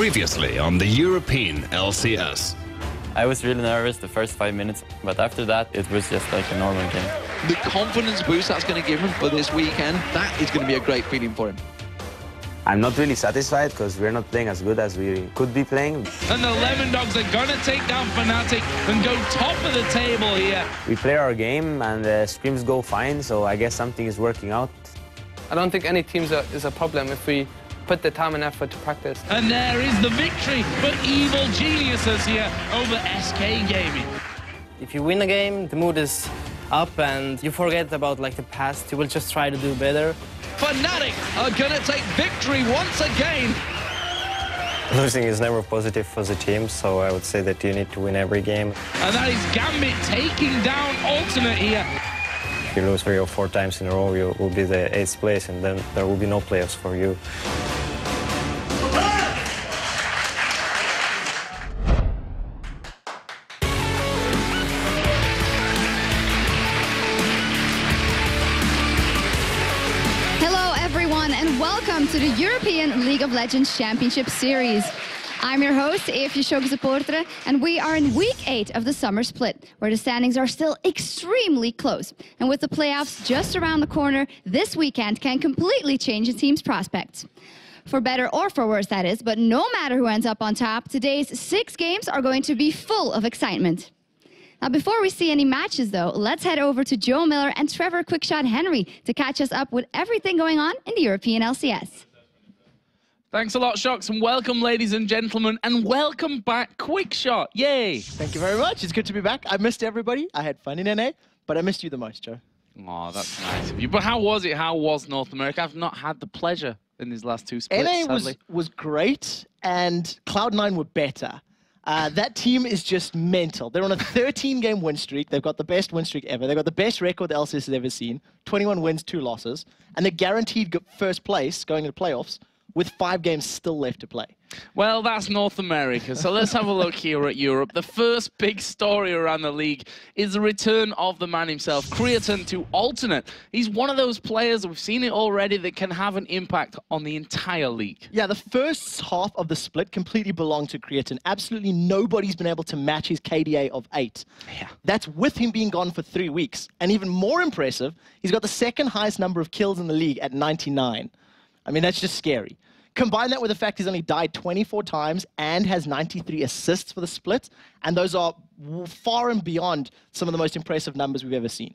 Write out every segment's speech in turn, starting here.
Previously on the European LCS. I was really nervous the first 5 minutes, but after that it was just like a normal game. The confidence boost that's going to give him for this weekend, that is going to be a great feeling for him. I'm not really satisfied because we're not playing as good as we could be playing. And the Lemon Dogs are going to take down Fnatic and go top of the table here. We play our game and the scrims go fine, so I guess something is working out. I don't think any team is a problem if we put the time and effort to practice. And there is the victory for Evil Geniuses here over SK Gaming. If you win a game, the mood is up and you forget about like the past. You will just try to do better. Fnatic are going to take victory once again. Losing is never positive for the team, so I would say that you need to win every game. And that is Gambit taking down Alternate here. If you lose 3 or 4 times in a row, you will be the 8th place, and then there will be no playoffs for you. Welcome to the European League of Legends Championship Series. I'm your host, Supporter, and we are in week 8 of the summer split, where the standings are still extremely close. And with the playoffs just around the corner, this weekend can completely change a team's prospects. For better or for worse, that is, but no matter who ends up on top, today's 6 games are going to be full of excitement. Now, before we see any matches, though, let's head over to Joe Miller and Trevor Quickshot Henry to catch us up with everything going on in the European LCS. Thanks a lot, Shocks, and welcome, ladies and gentlemen, and welcome back, Quickshot. Yay! Thank you very much. It's good to be back. I missed everybody. I had fun in NA, but I missed you the most, Joe. Oh, that's nice of you. But how was it? How was North America? I've not had the pleasure in these last 2 splits, NA sadly. was great, and Cloud9 were better. That team is just mental. They're on a 13-game win streak. They've got the best win streak ever. They've got the best record the LCS has ever seen. 21 wins, 2 losses. And they're guaranteed first place going into playoffs with 5 games still left to play. Well, that's North America. So let's have a look here at Europe. The first big story around the league is the return of the man himself, Creatine, to Alternate. He's one of those players, we've seen it already, that can have an impact on the entire league. Yeah, the first half of the split completely belonged to Creatine. Absolutely nobody's been able to match his KDA of 8. Yeah. That's with him being gone for 3 weeks. And even more impressive, he's got the second highest number of kills in the league at 99. I mean, that's just scary. Combine that with the fact he's only died 24 times and has 93 assists for the split, and those are far and beyond some of the most impressive numbers we've ever seen.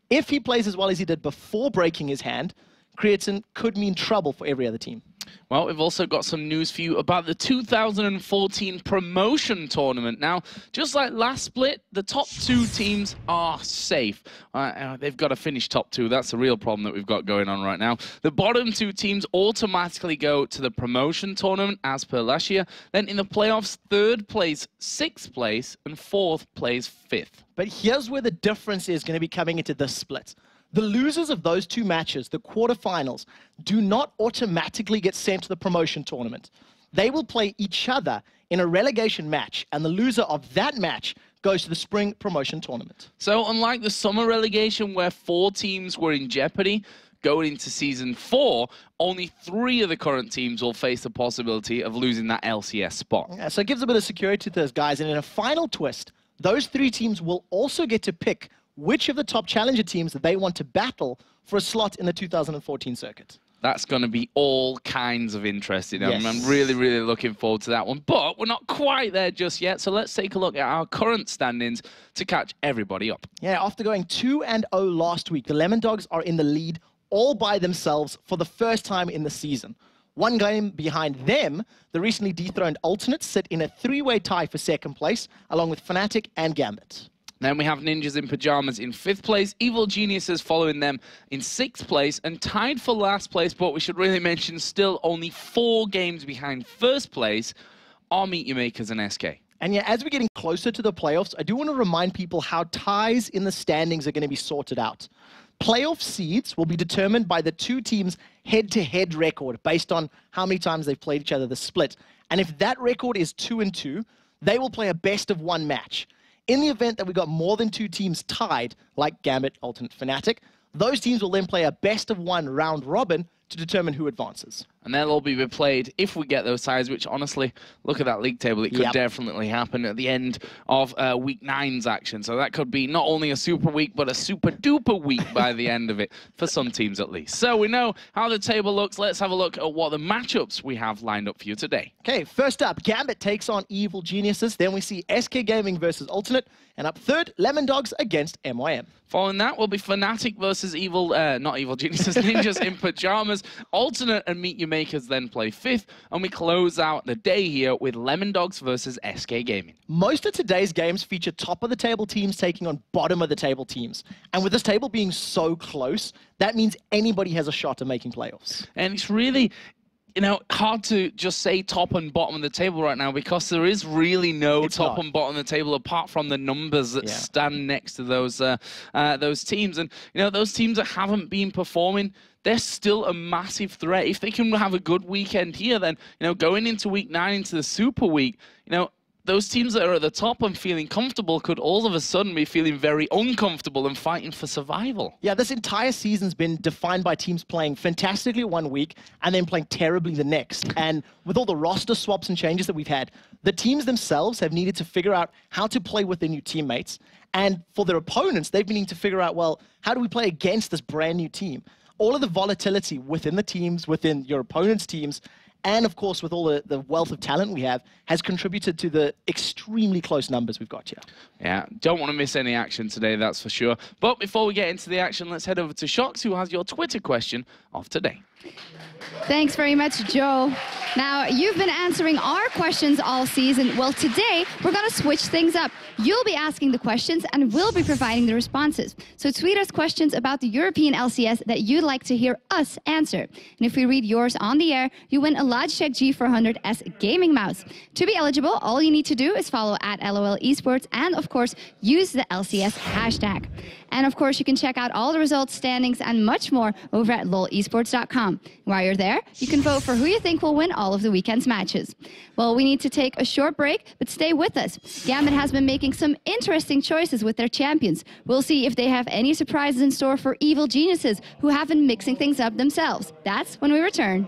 If he plays as well as he did before breaking his hand, Creatine could mean trouble for every other team. Well, we've also got some news for you about the 2014 promotion tournament. Now, just like last split, the top 2 teams are safe. They've got to finish top 2. That's the real problem that we've got going on right now. The bottom 2 teams automatically go to the promotion tournament as per last year. Then in the playoffs, 3rd plays 6th place and 4th plays 5th. But here's where the difference is going to be coming into this split. The losers of those 2 matches, the quarterfinals, do not automatically get sent to the promotion tournament. They will play each other in a relegation match, and the loser of that match goes to the spring promotion tournament. So unlike the summer relegation where 4 teams were in jeopardy, going into Season 4, only 3 of the current teams will face the possibility of losing that LCS spot. Yeah, so it gives a bit of security to those guys, and in a final twist, those 3 teams will also get to pick which of the top challenger teams that they want to battle for a slot in the 2014 circuit. That's going to be all kinds of interesting. Yes. I'm really, really looking forward to that one. But we're not quite there just yet, so let's take a look at our current standings to catch everybody up. Yeah, after going 2-0 last week, the Lemon Dogs are in the lead all by themselves for the first time in the season. 1 game behind them, the recently dethroned Alternates sit in a 3-way tie for 2nd place, along with Fnatic and Gambit. Then we have Ninjas in Pajamas in 5th place, Evil Geniuses following them in 6th place, and tied for last place, but we should really mention still only 4 games behind 1st place, are Meet Your Makers and SK. And yeah, as we're getting closer to the playoffs, I do want to remind people how ties in the standings are going to be sorted out. Playoff seeds will be determined by the 2 teams' head-to-head record based on how many times they've played each other this split. And if that record is 2-2, they will play a best-of-1 match. In the event that we got more than 2 teams tied, like Gambit, Alternate, Fnatic, those teams will then play a best-of-1 round robin to determine who advances. and they'll all be replayed if we get those ties, which honestly, look at that league table. It could definitely happen at the end of week 9's action. So that could be not only a super week, but a super duper week by the end of it, for some teams at least. So we know how the table looks. Let's have a look at what the matchups we have lined up for you today. Okay, first up, Gambit takes on Evil Geniuses. Then we see SK Gaming versus Alternate. And up third, Lemon Dogs against MYM. Following that will be Fnatic versus not Evil Geniuses, Ninjas in Pajamas. Alternate and Meet Your Makers then play 5th. And we close out the day here with Lemon Dogs versus SK Gaming. Most of today's games feature top-of-the-table teams taking on bottom-of-the-table teams. And with this table being so close, that means anybody has a shot at making playoffs. And it's really, you know, hard to just say top and bottom of the table right now, because there is really no top and bottom of the table apart from the numbers that stand next to those teams. And, you know, those teams that haven't been performing, they're still a massive threat. If they can have a good weekend here, then, you know, going into week 9, into the Super Week, you know, those teams that are at the top and feeling comfortable could all of a sudden be feeling very uncomfortable and fighting for survival. Yeah, this entire season's been defined by teams playing fantastically one week and then playing terribly the next. And with all the roster swaps and changes that we've had, the teams themselves have needed to figure out how to play with their new teammates. And for their opponents, they've been needing to figure out, well, how do we play against this brand new team? All of the volatility within the teams, within your opponent's teams, and of course, with all the wealth of talent we have, has contributed to the extremely close numbers we've got here. Yeah, don't want to miss any action today, that's for sure. But before we get into the action, let's head over to Shox, who has your Twitter question of today. Thanks very much, Joe. Now, you've been answering our questions all season. Well, today, we're going to switch things up. You'll be asking the questions, and we'll be providing the responses. So tweet us questions about the European LCS that you'd like to hear us answer. And if we read yours on the air, you win a Logitech G400S gaming mouse. To be eligible, all you need to do is follow at LOL Esports and, of course, use the LCS hashtag. And, of course, you can check out all the results, standings, and much more over at lolesports.com. While you're there, you can vote for who you think will win all of the weekend's matches. Well, we need to take a short break, but stay with us. Gambit has been making some interesting choices with their champions. We'll see if they have any surprises in store for Evil Geniuses, who have been mixing things up themselves. That's when we return.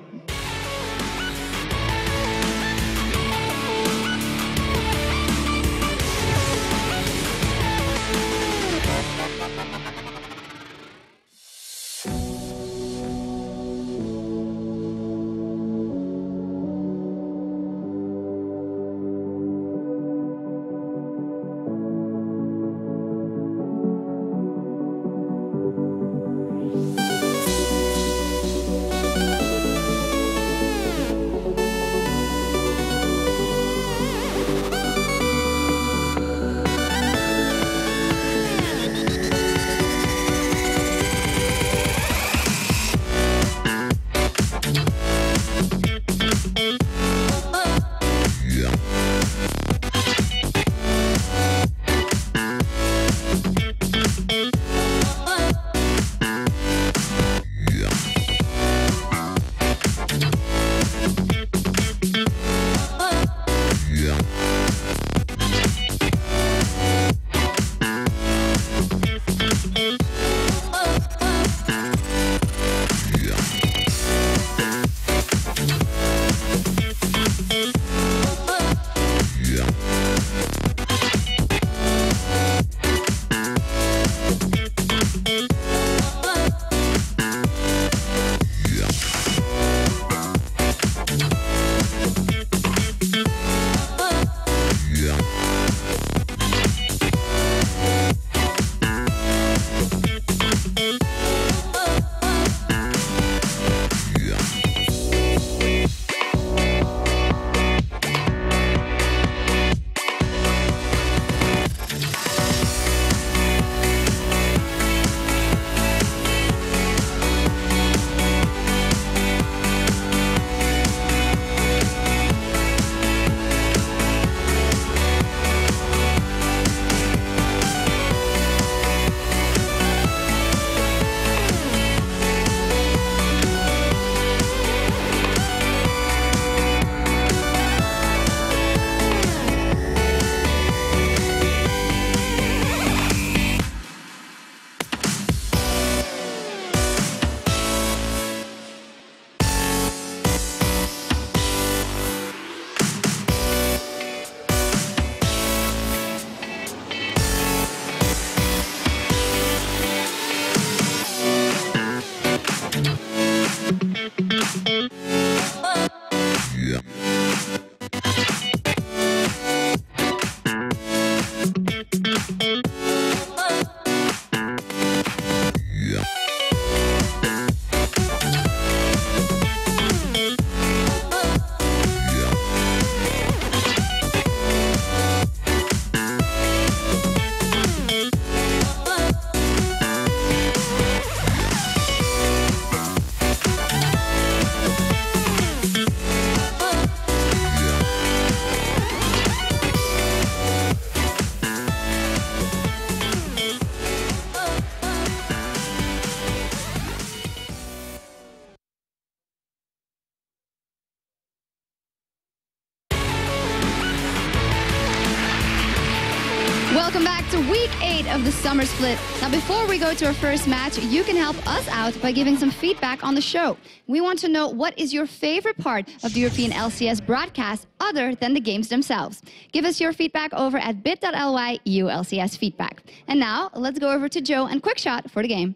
Welcome back to week 8 of the summer split. Now, before we go to our first match, you can help us out by giving some feedback on the show. We want to know what is your favorite part of the European LCS broadcast other than the games themselves. Give us your feedback over at bit.ly EU LCS feedback. And now, let's go over to Joe and Quickshot for the game.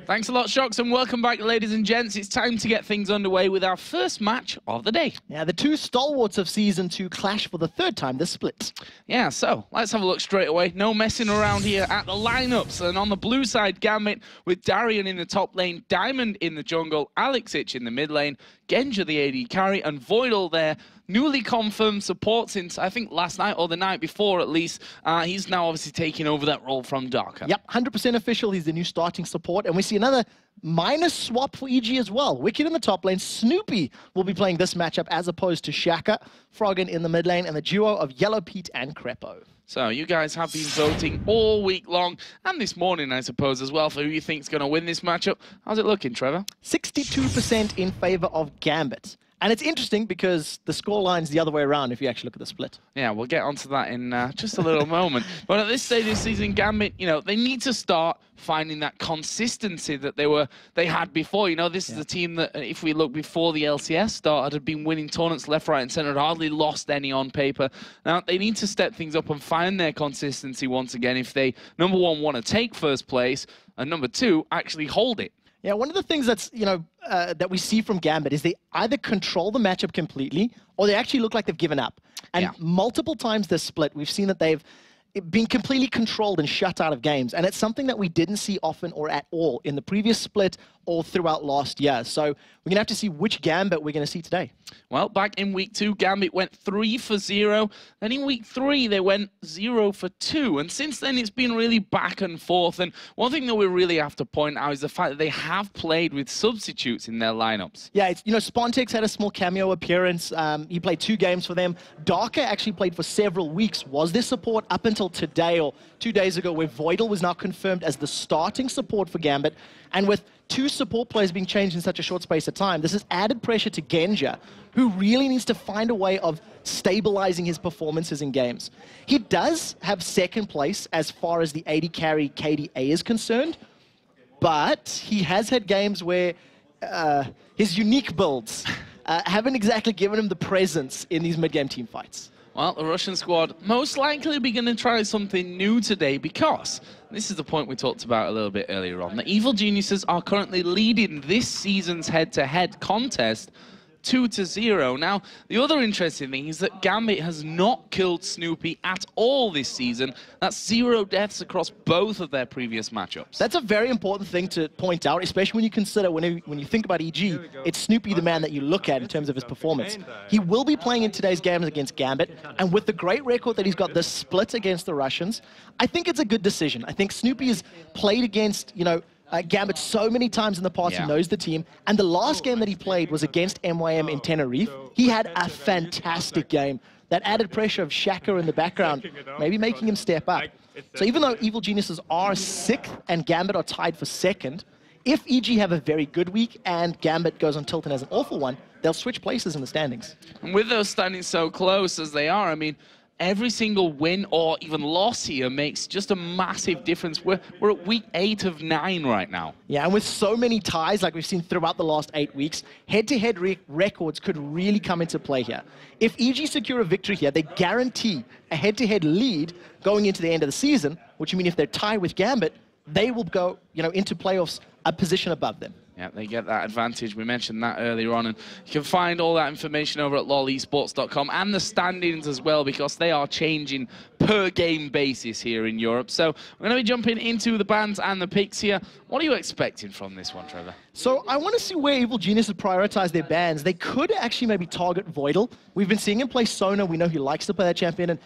Thanks a lot, Shocks, and welcome back, ladies and gents. It's time to get things underway with our first match of the day. Yeah, the two stalwarts of Season 2 clash for the third time this split. Yeah, so let's have a look straight away. No messing around here at the lineups. And on the blue side, Gambit with Darian in the top lane, Diamond in the jungle, Alexich in the mid lane, Genja the AD carry, and Voidal there. Newly confirmed support since, I think, last night or the night before, at least. He's now obviously taking over that role from Darker. Yep, 100% official. He's the new starting support. And we see another minor swap for EG as well. Wicked in the top lane. Snoopy will be playing this matchup as opposed to Shaka. Froggen in the mid lane, and the duo of Yellow Pete and Crepo. So you guys have been voting all week long, and this morning, I suppose, as well, for who you think is going to win this matchup. How's it looking, Trevor? 62% in favor of Gambit. And it's interesting because the scoreline's the other way around if you actually look at the split. Yeah, we'll get onto that in just a little moment. But at this stage of the season, Gambit, you know, they need to start finding that consistency that they had before. You know, this is a team that, if we look before the LCS started, had been winning tournaments left, right, and center, had hardly lost any on paper. Now, they need to step things up and find their consistency once again if they, number one, want to take first place, and number two, actually hold it. Yeah, one of the things that's, you know, that we see from Gambit is they either control the matchup completely or they actually look like they've given up. And multiple times this split, we've seen that they've been completely controlled and shut out of games. And it's something that we didn't see often or at all in the previous split or throughout last year. So we're going to have to see which Gambit we're going to see today. Well, back in week 2, Gambit went 3 for 0. Then in week 3, they went 0 for 2. And since then, it's been really back and forth. And one thing that we really have to point out is the fact that they have played with substitutes in their lineups. Yeah, it's, you know, Spontex had a small cameo appearance. He played 2 games for them. Darker actually played for several weeks. Was their support up until today or 2 days ago, where Voidal was now confirmed as the starting support for Gambit. And with 2 support players being changed in such a short space of time, this has added pressure to Genja, who really needs to find a way of stabilizing his performances in games. He does have second place as far as the AD carry KDA is concerned, but he has had games where his unique builds haven't exactly given him the presence in these mid-game team fights. Well, the Russian squad most likely be going to try something new today because this is the point we talked about a little bit earlier on. The Evil Geniuses are currently leading this season's head-to-head contest 2-0. Now, the other interesting thing is that Gambit has not killed Snoopy at all this season. That's 0 deaths across both of their previous matchups. That's a very important thing to point out, especially when you consider, when you think about EG, it's Snoopy the man that you look at in terms of his performance. He will be playing in today's games against Gambit, and with the great record that he's got this split against the Russians, I think it's a good decision. I think Snoopy has played against, you know, Gambit so many times in the past. He knows the team. And the last game that he played was against MYM in Tenerife. He had a fantastic game. That added pressure of Shaka in the background, maybe making him step up. So even though Evil Geniuses are 6th and Gambit are tied for 2nd, if EG have a very good week and Gambit goes on tilt and has an awful one, they'll switch places in the standings. And with those standings so close as they are, I mean, every single win or even loss here makes just a massive difference. We're at week 8 of 9 right now. Yeah, and with so many ties like we've seen throughout the last 8 weeks, head-to-head records could really come into play here. If EG secure a victory here, they guarantee a head-to-head lead going into the end of the season, which means if they're tied with Gambit, they will go, you know, into playoffs a position above them. Yeah, they get that advantage. We mentioned that earlier on, and you can find all that information over at lolesports.com and the standings as well, because they are changing per game basis here in Europe. So we're going to be jumping into the bans and the picks here. What are you expecting from this one, Trevor? So I want to see where Evil Geniuses prioritize their bans. They could actually maybe target Voidal. We've been seeing him play Sona. We know he likes to play that champion, and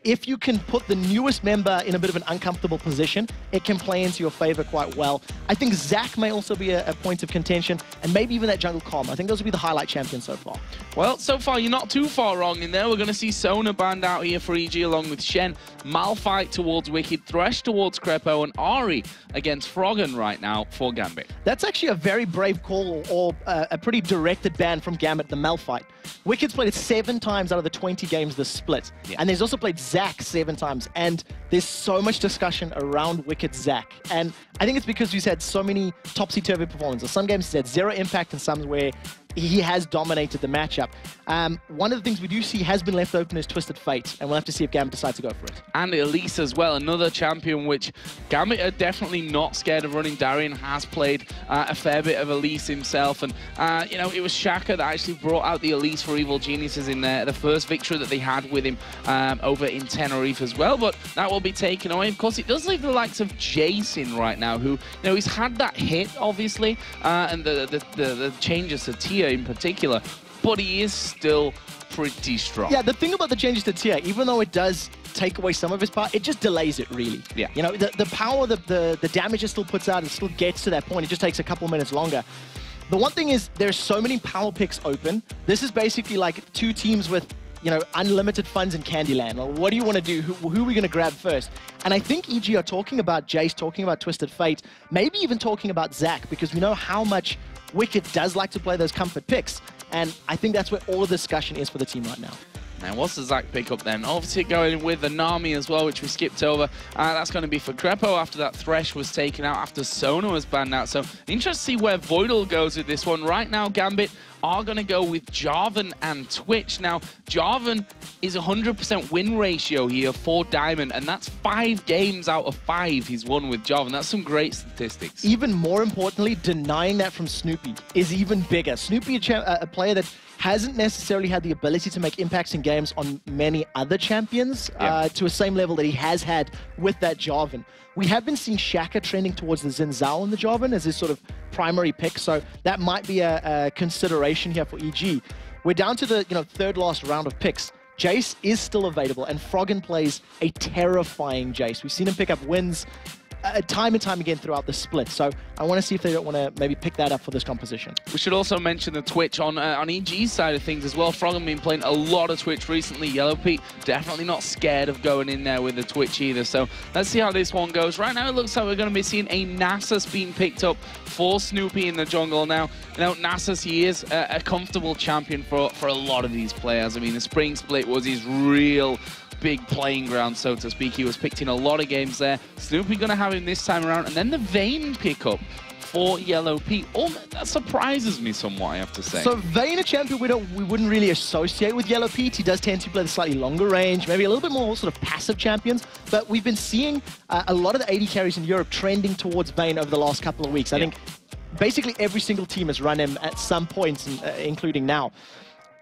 if you can put the newest member in a bit of an uncomfortable position, it can play into your favor quite well. I think Zach may also be a point of contention, and maybe even that jungle Calm. I think those will be the highlight champions so far. Well, so far you're not too far wrong in there. We're going to see Sona banned out here for EG along with Shen, Malphite towards Wicked, Thresh towards Crepo, and Ari against Froggen right now for Gambit. That's actually a very brave call, or a pretty directed ban from Gambit, the Malphite. Wicked's played it 7 times out of the 20 games this split. And there's also played Zac 7 times. And there's so much discussion around Wicked Zac. And I think it's because he's had so many topsy-turvy performances. Some games he's had 0 impact and some where he has dominated the matchup. One of the things we do see has been left open is Twisted Fate, and we'll have to see if Gambit decides to go for it. And Elise as well, another champion which Gambit are definitely not scared of running. Darian has played a fair bit of Elise himself, and you know, it was Shaka that actually brought out the Elise for Evil Geniuses in the first victory that they had with him over in Tenerife as well, but that will be taken away. Of course, it does leave the likes of Jason right now, who, you know, he's had that hit, obviously, and the changes to Tia in particular, but he is still pretty strong. Yeah, the thing about the changes to Tia, even though it does take away some of his power, it just delays it, really. Yeah. You know, the power, the damage it still puts out, it still gets to that point. It just takes a couple minutes longer. The one thing is, there's so many power picks open. This is basically like 2 teams with, you know, unlimited funds in Candyland. Well, what do you want to do? Who are we going to grab first? And I think EG are talking about Jace, talking about Twisted Fate, maybe even talking about Zac, because we know how much Wicked does like to play those comfort picks. And I think that's where all the discussion is for the team right now. Now, what's the Zac pickup then? Obviously going with the Nami as well, which we skipped over. That's going to be for Crepo after that Thresh was taken out, after Sona was banned out. So, interesting to see where Voidal goes with this one. Right now, Gambit are going to go with Jarvan and Twitch. Now, Jarvan is 100% win ratio here for Diamond, and that's 5 games out of 5 he's won with Jarvan. That's some great statistics. Even more importantly, denying that from Snoopy is even bigger. Snoopy, a player that hasn't necessarily had the ability to make impacts in games on many other champions to a same level that he has had with that Jarvan. We have been seeing Shaka trending towards the Xin Zhao in the Jarvan as his sort of primary pick, so that might be a consideration here for EG. We're down to the 3rd last round of picks. Jace is still available, and Froggen plays a terrifying Jace. We've seen him pick up wins time and time again throughout the split. So I want to see if they don't want to maybe pick that up for this composition. We should also mention the Twitch on EG's side of things as well. Froggen been playing a lot of Twitch recently. Yellow Pete definitely not scared of going in there with the Twitch either. So let's see how this one goes. Right now it looks like we're going to be seeing a Nasus being picked up for Snoopy in the jungle. Now, you know, Nasus, he is a comfortable champion for a lot of these players. I mean, the Spring Split was his real big playing ground, so to speak. He was picked in a lot of games there. Snoopy going to have him this time around, and then the Vayne pickup for Yellow Pete. Oh, that surprises me somewhat, I have to say. So Vayne, a champion we wouldn't really associate with Yellow Pete. He does tend to play the slightly longer range, maybe a little bit more sort of passive champions, but we've been seeing a lot of the AD carries in Europe trending towards Vayne over the last couple of weeks. I think basically every single team has run him at some points, including now.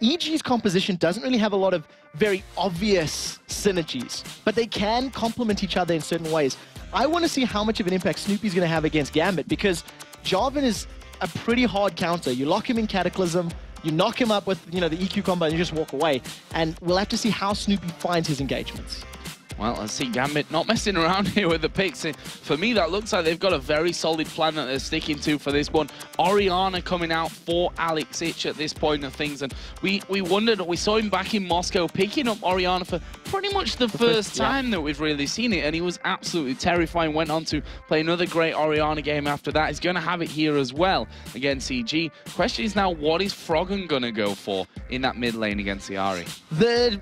EG's composition doesn't really have a lot of very obvious synergies, but they can complement each other in certain ways. I want to see how much of an impact Snoopy's going to have against Gambit, because Jarvan is a pretty hard counter. You lock him in Cataclysm, you knock him up with the EQ combo, and you just walk away. And we'll have to see how Snoopy finds his engagements. Well, let's see, Gambit not messing around here with the picks. For me, that looks like they've got a very solid plan that they're sticking to for this one. Orianna coming out for Alex Ich at this point of things. And we wondered, we saw him back in Moscow picking up Orianna for pretty much the first time that we've really seen it. And he was absolutely terrifying. Went on to play another great Orianna game after that. He's going to have it here as well against EG. Question is now, what is Froggen going to go for in that mid lane against the Ahri? The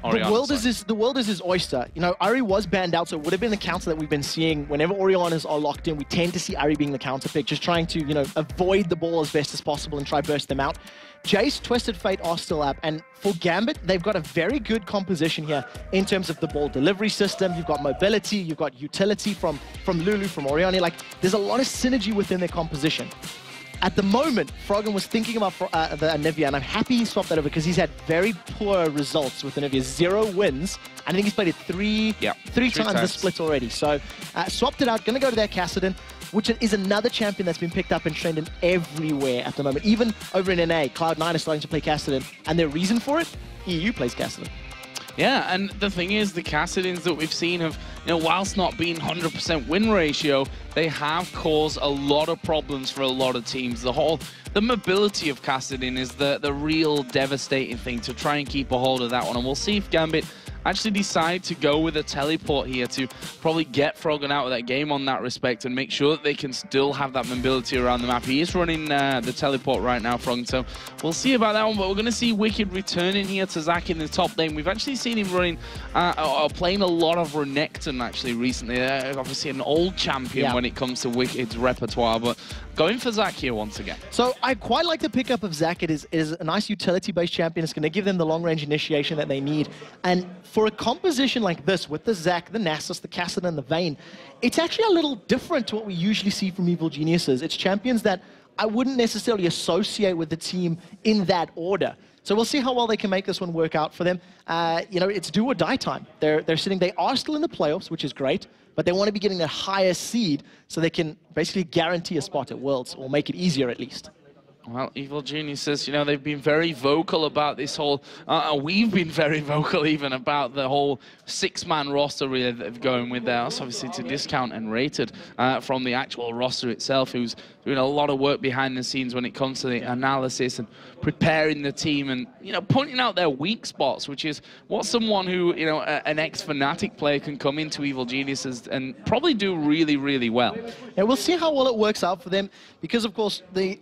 world is his oyster. You know, Ahri was banned out, so it would have been the counter that we've been seeing. Whenever Oriannas are locked in, we tend to see Ahri being the counter pick, just trying to, avoid the ball as best as possible and try burst them out. Jace, Twisted Fate are still up, and for Gambit, they've got a very good composition here in terms of the ball delivery system. You've got mobility, you've got utility from Lulu, from Orianna. Like, there's a lot of synergy within their composition. At the moment, Froggen was thinking about the Anivia, and I'm happy he swapped that over because he's had very poor results with Anivia. 0 wins. I think he's played it three times the split already. So swapped it out, going to go to their Kassadin, which is another champion that's been picked up and trending everywhere at the moment. Even over in NA, Cloud9 is starting to play Kassadin, and their reason for it? EU plays Kassadin. Yeah, and the thing is, the Kassadins that we've seen have, whilst not being 100% win ratio, they have caused a lot of problems for a lot of teams. The mobility of Kassadin is the real devastating thing to try and keep a hold of that one. And we'll see if Gambit actually decide to go with a teleport here to probably get Froggen out of that game on that respect and make sure that they can still have that mobility around the map. He is running the teleport right now, Froggen, so we'll see about that one, but we're going to see Wicked returning here to Zach in the top lane. We've actually seen him running, or playing a lot of Renekton actually recently. Obviously an old champion when it comes to Wicked's repertoire, but going for Zach here once again. So I quite like the pickup of Zach. It is a nice utility-based champion. It's going to give them the long-range initiation that they need. And for a composition like this, with the Zach, the Nasus, the Kassadin, and the Vayne, it's actually a little different to what we usually see from Evil Geniuses. It's champions that I wouldn't necessarily associate with the team in that order. So we'll see how well they can make this one work out for them. You know, it's do or die time. They are still in the playoffs, which is great, but they want to be getting that higher seed so they can basically guarantee a spot at Worlds, or make it easier at least. Well, Evil Geniuses, you know, they've been very vocal about this whole, we've been very vocal even about the whole 6-man roster really that they're going with there. That's obviously to discount and rated from the actual roster itself, who's doing a lot of work behind the scenes when it comes to the analysis and preparing the team and, you know, pointing out their weak spots, which is what someone who, you know, an ex-Fnatic player can come into Evil Geniuses and probably do really, really well. Yeah, we'll see how well it works out for them, because, of course, the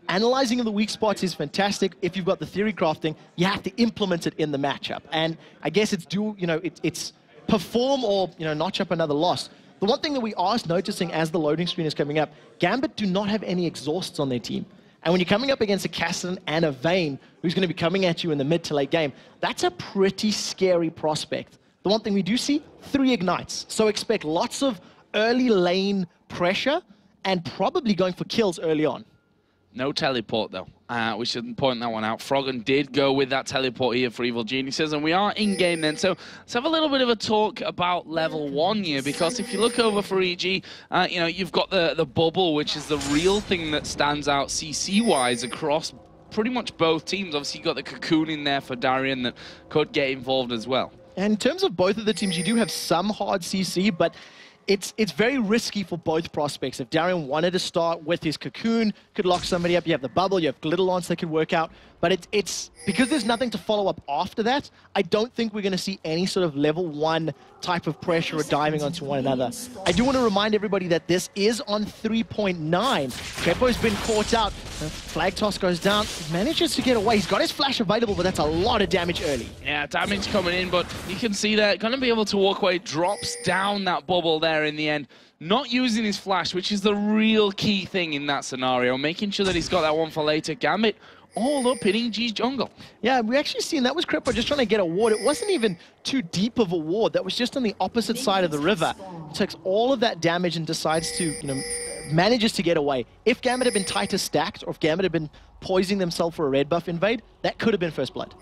analyzing of the weak spots is fantastic. If you've got the theory crafting, you have to implement it in the matchup. And I guess it's it's perform or, you know, notch up another loss. The one thing that we are noticing as the loading screen is coming up, Gambit do not have any exhausts on their team. And when you're coming up against a Kassadin and a Vayne, who's going to be coming at you in the mid to late game, that's a pretty scary prospect. The one thing we do see, 3 ignites. So expect lots of early lane pressure and probably going for kills early on. No teleport, though. We shouldn't point that one out. Froggen did go with that teleport here for Evil Geniuses, and we are in-game then. So let's have a little bit of a talk about level 1 here, because if you look over for EG, you know, you've got the bubble, which is the real thing that stands out CC-wise across pretty much both teams. Obviously, you've got the Cocoon in there for Darian that could get involved as well. And in terms of both of the teams, you do have some hard CC, but it's very risky for both prospects. If Darian wanted to start with his Cocoon, could lock somebody up. You have the bubble, you have Glitter Lance that could work out. But it's because there's nothing to follow up after that, I don't think we're going to see any sort of level 1 type of pressure or diving onto one another. I do want to remind everybody that this is on 3.9. Crepo's been caught out. The flag toss goes down. He manages to get away. He's got his flash available, but that's a lot of damage early. Yeah, damage coming in, but you can see that going to be able to walk away. Drops down that bubble there in the end. Not using his flash, which is the real key thing in that scenario. Making sure that he's got that one for later. Gambit all up in EG's jungle. Yeah, we actually seen that was Crepo just trying to get a ward. It wasn't even too deep of a ward. That was just on the opposite side of the river. He takes all of that damage and decides to, you know, manages to get away. If Gambit had been tighter stacked, or if Gambit had been poising themselves for a red buff invade, that could have been first blood.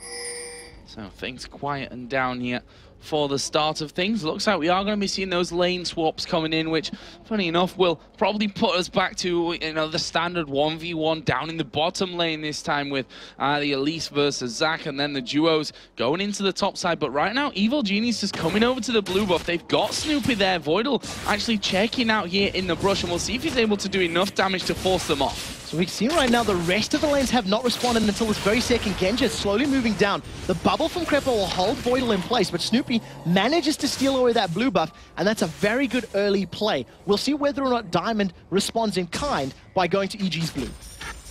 So things quieten down here for the start of things. Looks like we are going to be seeing those lane swaps coming in, which, funny enough, will probably put us back to, you know, the standard 1v1 down in the bottom lane this time with the Elise versus Zach, and then the duos going into the top side. But right now, Evil Genius is coming over to the blue buff. They've got Snoopy there. Voidal actually checking out here in the brush, and we'll see if he's able to do enough damage to force them off. So we've seen right now the rest of the lanes have not responded until this very second. Genji is slowly moving down. The bubble from Crepo will hold Voidal in place, but Snoopy manages to steal away that blue buff, and that's a very good early play. We'll see whether or not Diamond responds in kind by going to EG's blue.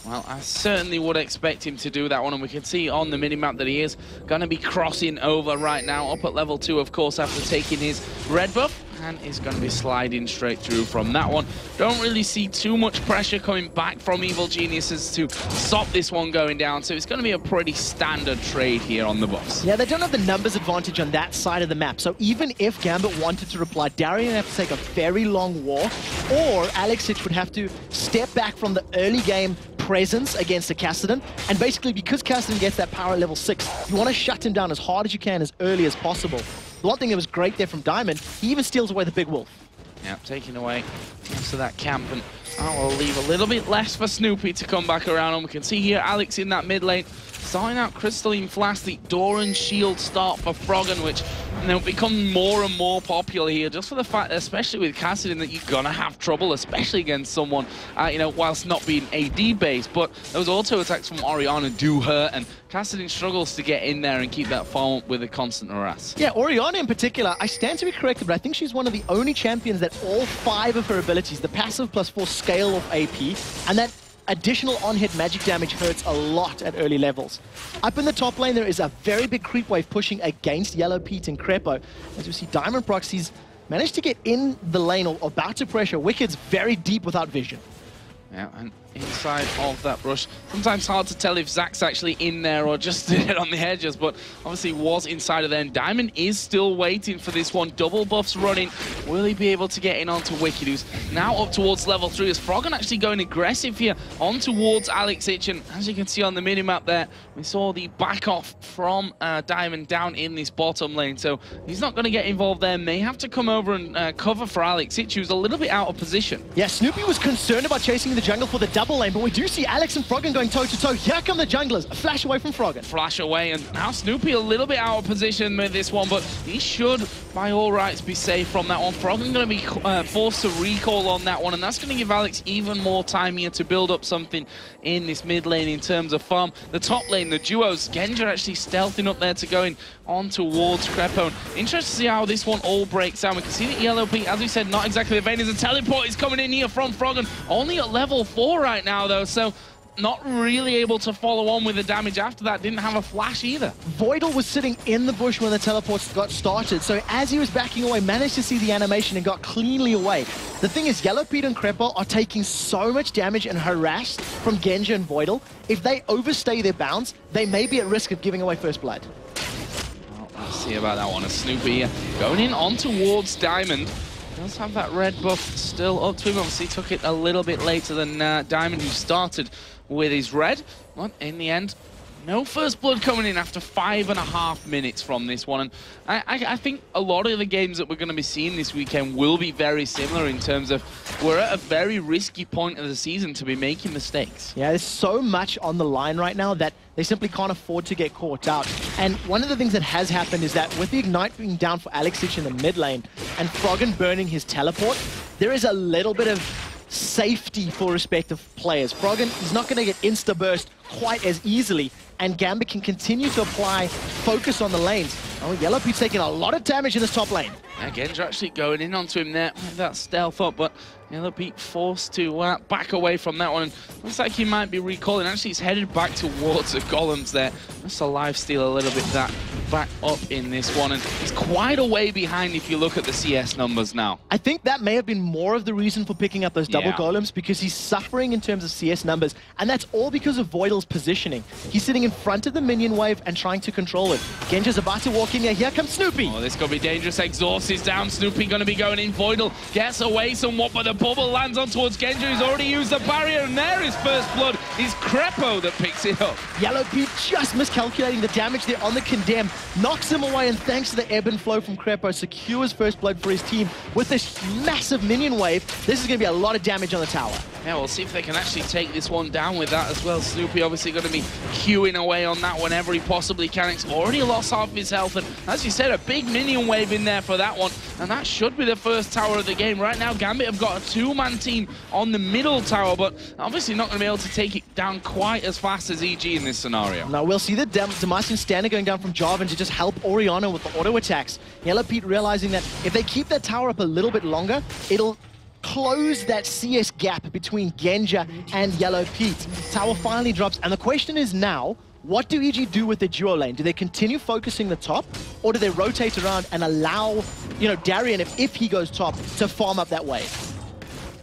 Well, I certainly would expect him to do that one, and we can see on the minimap that he is going to be crossing over right now, up at level 2, of course, after taking his red buff, and is going to be sliding straight through from that one. Don't really see too much pressure coming back from Evil Geniuses to stop this one going down, so it's going to be a pretty standard trade here on the buffs. Yeah, they don't have the numbers advantage on that side of the map, so even if Gambit wanted to reply, Darian would have to take a very long walk, or Alexic would have to step back from the early game presence against a Kassadin, and basically because Kassadin gets that power at level 6, you want to shut him down as hard as you can as early as possible. The one thing that was great there from Diamond, he even steals away the big wolf. Yeah, taking away most of that camp, and I will leave a little bit less for Snoopy to come back around, and we can see here Alex in that mid lane, starting out Crystalline Flask, the Doran Shield start for Froggen, which become more and more popular here, just for the fact that, especially with Cassidy, that you're gonna have trouble, especially against someone, whilst not being AD based. But those auto attacks from Orianna do hurt, and Cassidy struggles to get in there and keep that farm up with a constant harass. Yeah, Orianna in particular, I stand to be corrected, but I think she's one of the only champions that all 5 of her abilities, the passive +4 scale of AP, and that additional on-hit magic damage hurts a lot at early levels. Up in the top lane, there is a very big creep wave pushing against Yellow Pete and Crepo. As you see, Diamond Proxy's managed to get in the lane or about to pressure. Wicked's very deep without vision. Yeah, and inside of that brush, sometimes hard to tell if Zach's actually in there or just dead on the edges, but obviously was inside of there. And Diamond is still waiting for this one. Double buffs running. Will he be able to get in onto Wicked, who's now up towards level 3? As Froggen actually going aggressive here on towards Alex Ich, and as you can see on the minimap there, we saw the back off from Diamond down in this bottom lane, so he's not going to get involved there. May have to come over and cover for Alex Ich, who's a little bit out of position. Yeah, Snoopy was concerned about chasing the jungle for the double lane, but we do see Alex and Froggen going toe-to-toe. Here come the junglers. A flash away from Froggen. Flash away, and now Snoopy a little bit out of position with this one, but he should, by all rights, be safe from that one. Froggen going to be forced to recall on that one, and that's going to give Alex even more time here to build up something in this mid lane in terms of farm. The top lane, the duos, Genja actually stealthing up there to going on towards Crepo. Interested to see how this one all breaks down. We can see that Yellow Pete, as we said, not exactly the vein. As a teleport is coming in here from Froggen, only at level 4 right now though, so not really able to follow on with the damage after that. Didn't have a flash either. Voidal was sitting in the bush when the teleports got started, so as he was backing away, managed to see the animation and got cleanly away. The thing is, Yellow Pete and Crepo are taking so much damage and harassed from Genja and Voidal. If they overstay their bounds, they may be at risk of giving away first blood. Well, let's see about that one. A Snoopy going in on towards Diamond. Does have that red buff still up to him. Obviously took it a little bit later than Diamond, who started with his red. But in the end, no first blood coming in after 5.5 minutes from this one. And I think a lot of the games that we're going to be seeing this weekend will be very similar in terms of we're at a very risky point of the season to be making mistakes. Yeah, there's so much on the line right now that they simply can't afford to get caught out. And one of the things that has happened is that with the Ignite being down for Alex Ich in the mid lane and Froggen burning his teleport, there is a little bit of safety for respective players. Froggen is not going to get insta-burst quite as easily, and Gambit can continue to apply focus on the lanes. Oh, Yellow Pete's taking a lot of damage in this top lane. Again, they're actually going in onto him there with that stealth up, but Yellow Pete forced to back away from that one. Looks like he might be recalling. Actually, he's headed back towards the golems there. Just a lifesteal a little bit that back up in this one, and he's quite a way behind if you look at the CS numbers now. I think that may have been more of the reason for picking up those double golems, because he's suffering in terms of CS numbers, and that's all because of Voidal's positioning. He's sitting in front of the minion wave and trying to control it. Genja's about to walk in there. Here comes Snoopy. Oh, this could be dangerous. Exhaust is down. Snoopy going to be going in. Voidal gets away somewhat, but the bubble lands on towards Genja, who's already used the barrier, and there is first blood. It's Crepo that picks it up. Yellow Pete just miscalculating the damage there on the Condemn, knocks him away, and thanks to the ebb and flow from Crepo, secures first blood for his team. With this massive minion wave, this is going to be a lot of damage on the tower. Yeah, we'll see if they can actually take this one down with that as well. Snoopy obviously going to be queuing away on that whenever he possibly can. He's already lost half of his health, and as you said, a big minion wave in there for that one, and that should be the first tower of the game. Right now, Gambit have got a two-man team on the middle tower, but obviously not going to be able to take it down quite as fast as EG in this scenario. Now, we'll see the Demacian standard going down from Jarvan to just help Orianna with the auto attacks. Yellow Pete realizing that if they keep that tower up a little bit longer, it'll close that CS gap between Genja and Yellow Pete. Tower finally drops, and the question is now, what do EG do with the duo lane? Do they continue focusing the top, or do they rotate around and allow, Darian, if he goes top, to farm up that wave?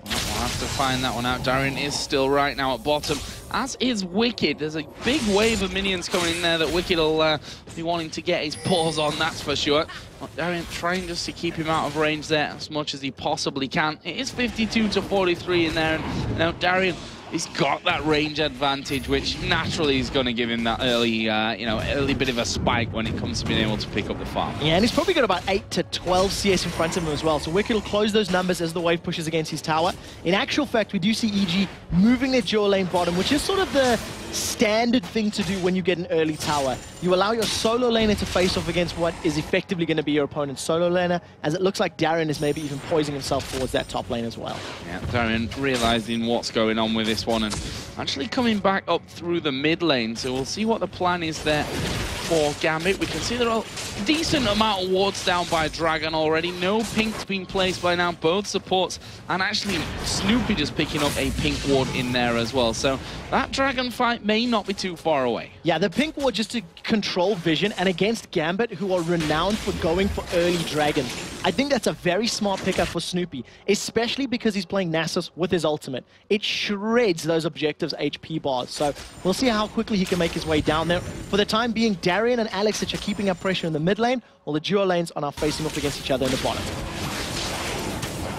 We'll have to find that one out. Darian is still right now at bottom, as is Wicked. There's a big wave of minions coming in there that Wicked will be wanting to get his paws on, that's for sure. But Darian trying just to keep him out of range there as much as he possibly can. It is 52-43 in there, and now Darian, he's got that range advantage, which naturally is going to give him that early, early bit of a spike when it comes to being able to pick up the farm. Yeah, and he's probably got about 8 to 12 CS in front of him as well, so Wicked will close those numbers as the wave pushes against his tower. In actual fact, we do see EG moving their duo lane bottom, which is sort of the standard thing to do when you get an early tower. You allow your solo laner to face off against what is effectively going to be your opponent's solo laner, as it looks like Darren is maybe even poising himself towards that top lane as well. Yeah, Darren realizing what's going on with this one and actually coming back up through the mid lane. So we'll see what the plan is there for Gambit. We can see there are a decent amount of wards down by Dragon already. No pink's been placed by now, both supports, and actually Snoopy just picking up a pink ward in there as well. So that Dragon fight may not be too far away. Yeah, the pink ward just to control vision, and against Gambit, who are renowned for going for early Dragon. I think that's a very smart pickup for Snoopy, especially because he's playing Nasus with his ultimate. It shreds those objectives' HP bars, so we'll see how quickly he can make his way down there. For the time being, Darian and Alex are keeping up pressure in the mid lane, while the duo lanes are now facing off against each other in the bottom.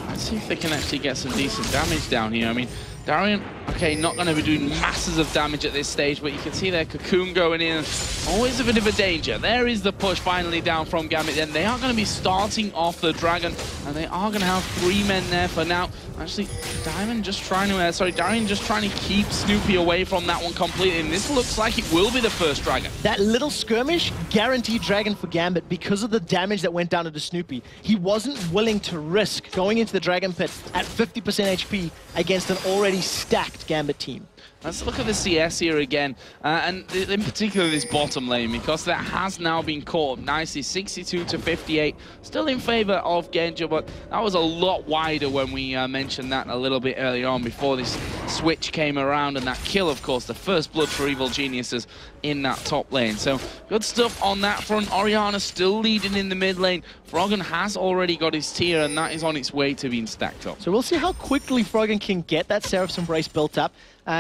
Let's see if they can actually get some decent damage down here. I mean, Darian, okay, not going to be doing masses of damage at this stage, but you can see their Cocoon going in. Always a bit of a danger. There is the push finally down from Gambit. Then they are going to be starting off the Dragon, and they are going to have 3 men there for now. Actually, Darian just trying to keep Snoopy away from that one completely, and this looks like it will be the first Dragon. That little skirmish, guaranteed Dragon for Gambit because of the damage that went down to the Snoopy. He wasn't willing to risk going into the Dragon Pit at 50% HP against an already stacked Gambit team. Let's look at the CS here again, and in particular this bottom lane, because that has now been caught up nicely, 62 to 58, still in favor of Genja, but that was a lot wider when we mentioned that a little bit earlier on before this switch came around, and that kill, of course, the first blood for Evil Geniuses in that top lane. So good stuff on that front. Orianna still leading in the mid lane. Froggen has already got his tier, and that is on its way to being stacked up. So we'll see how quickly Froggen can get that Seraph's Embrace built up.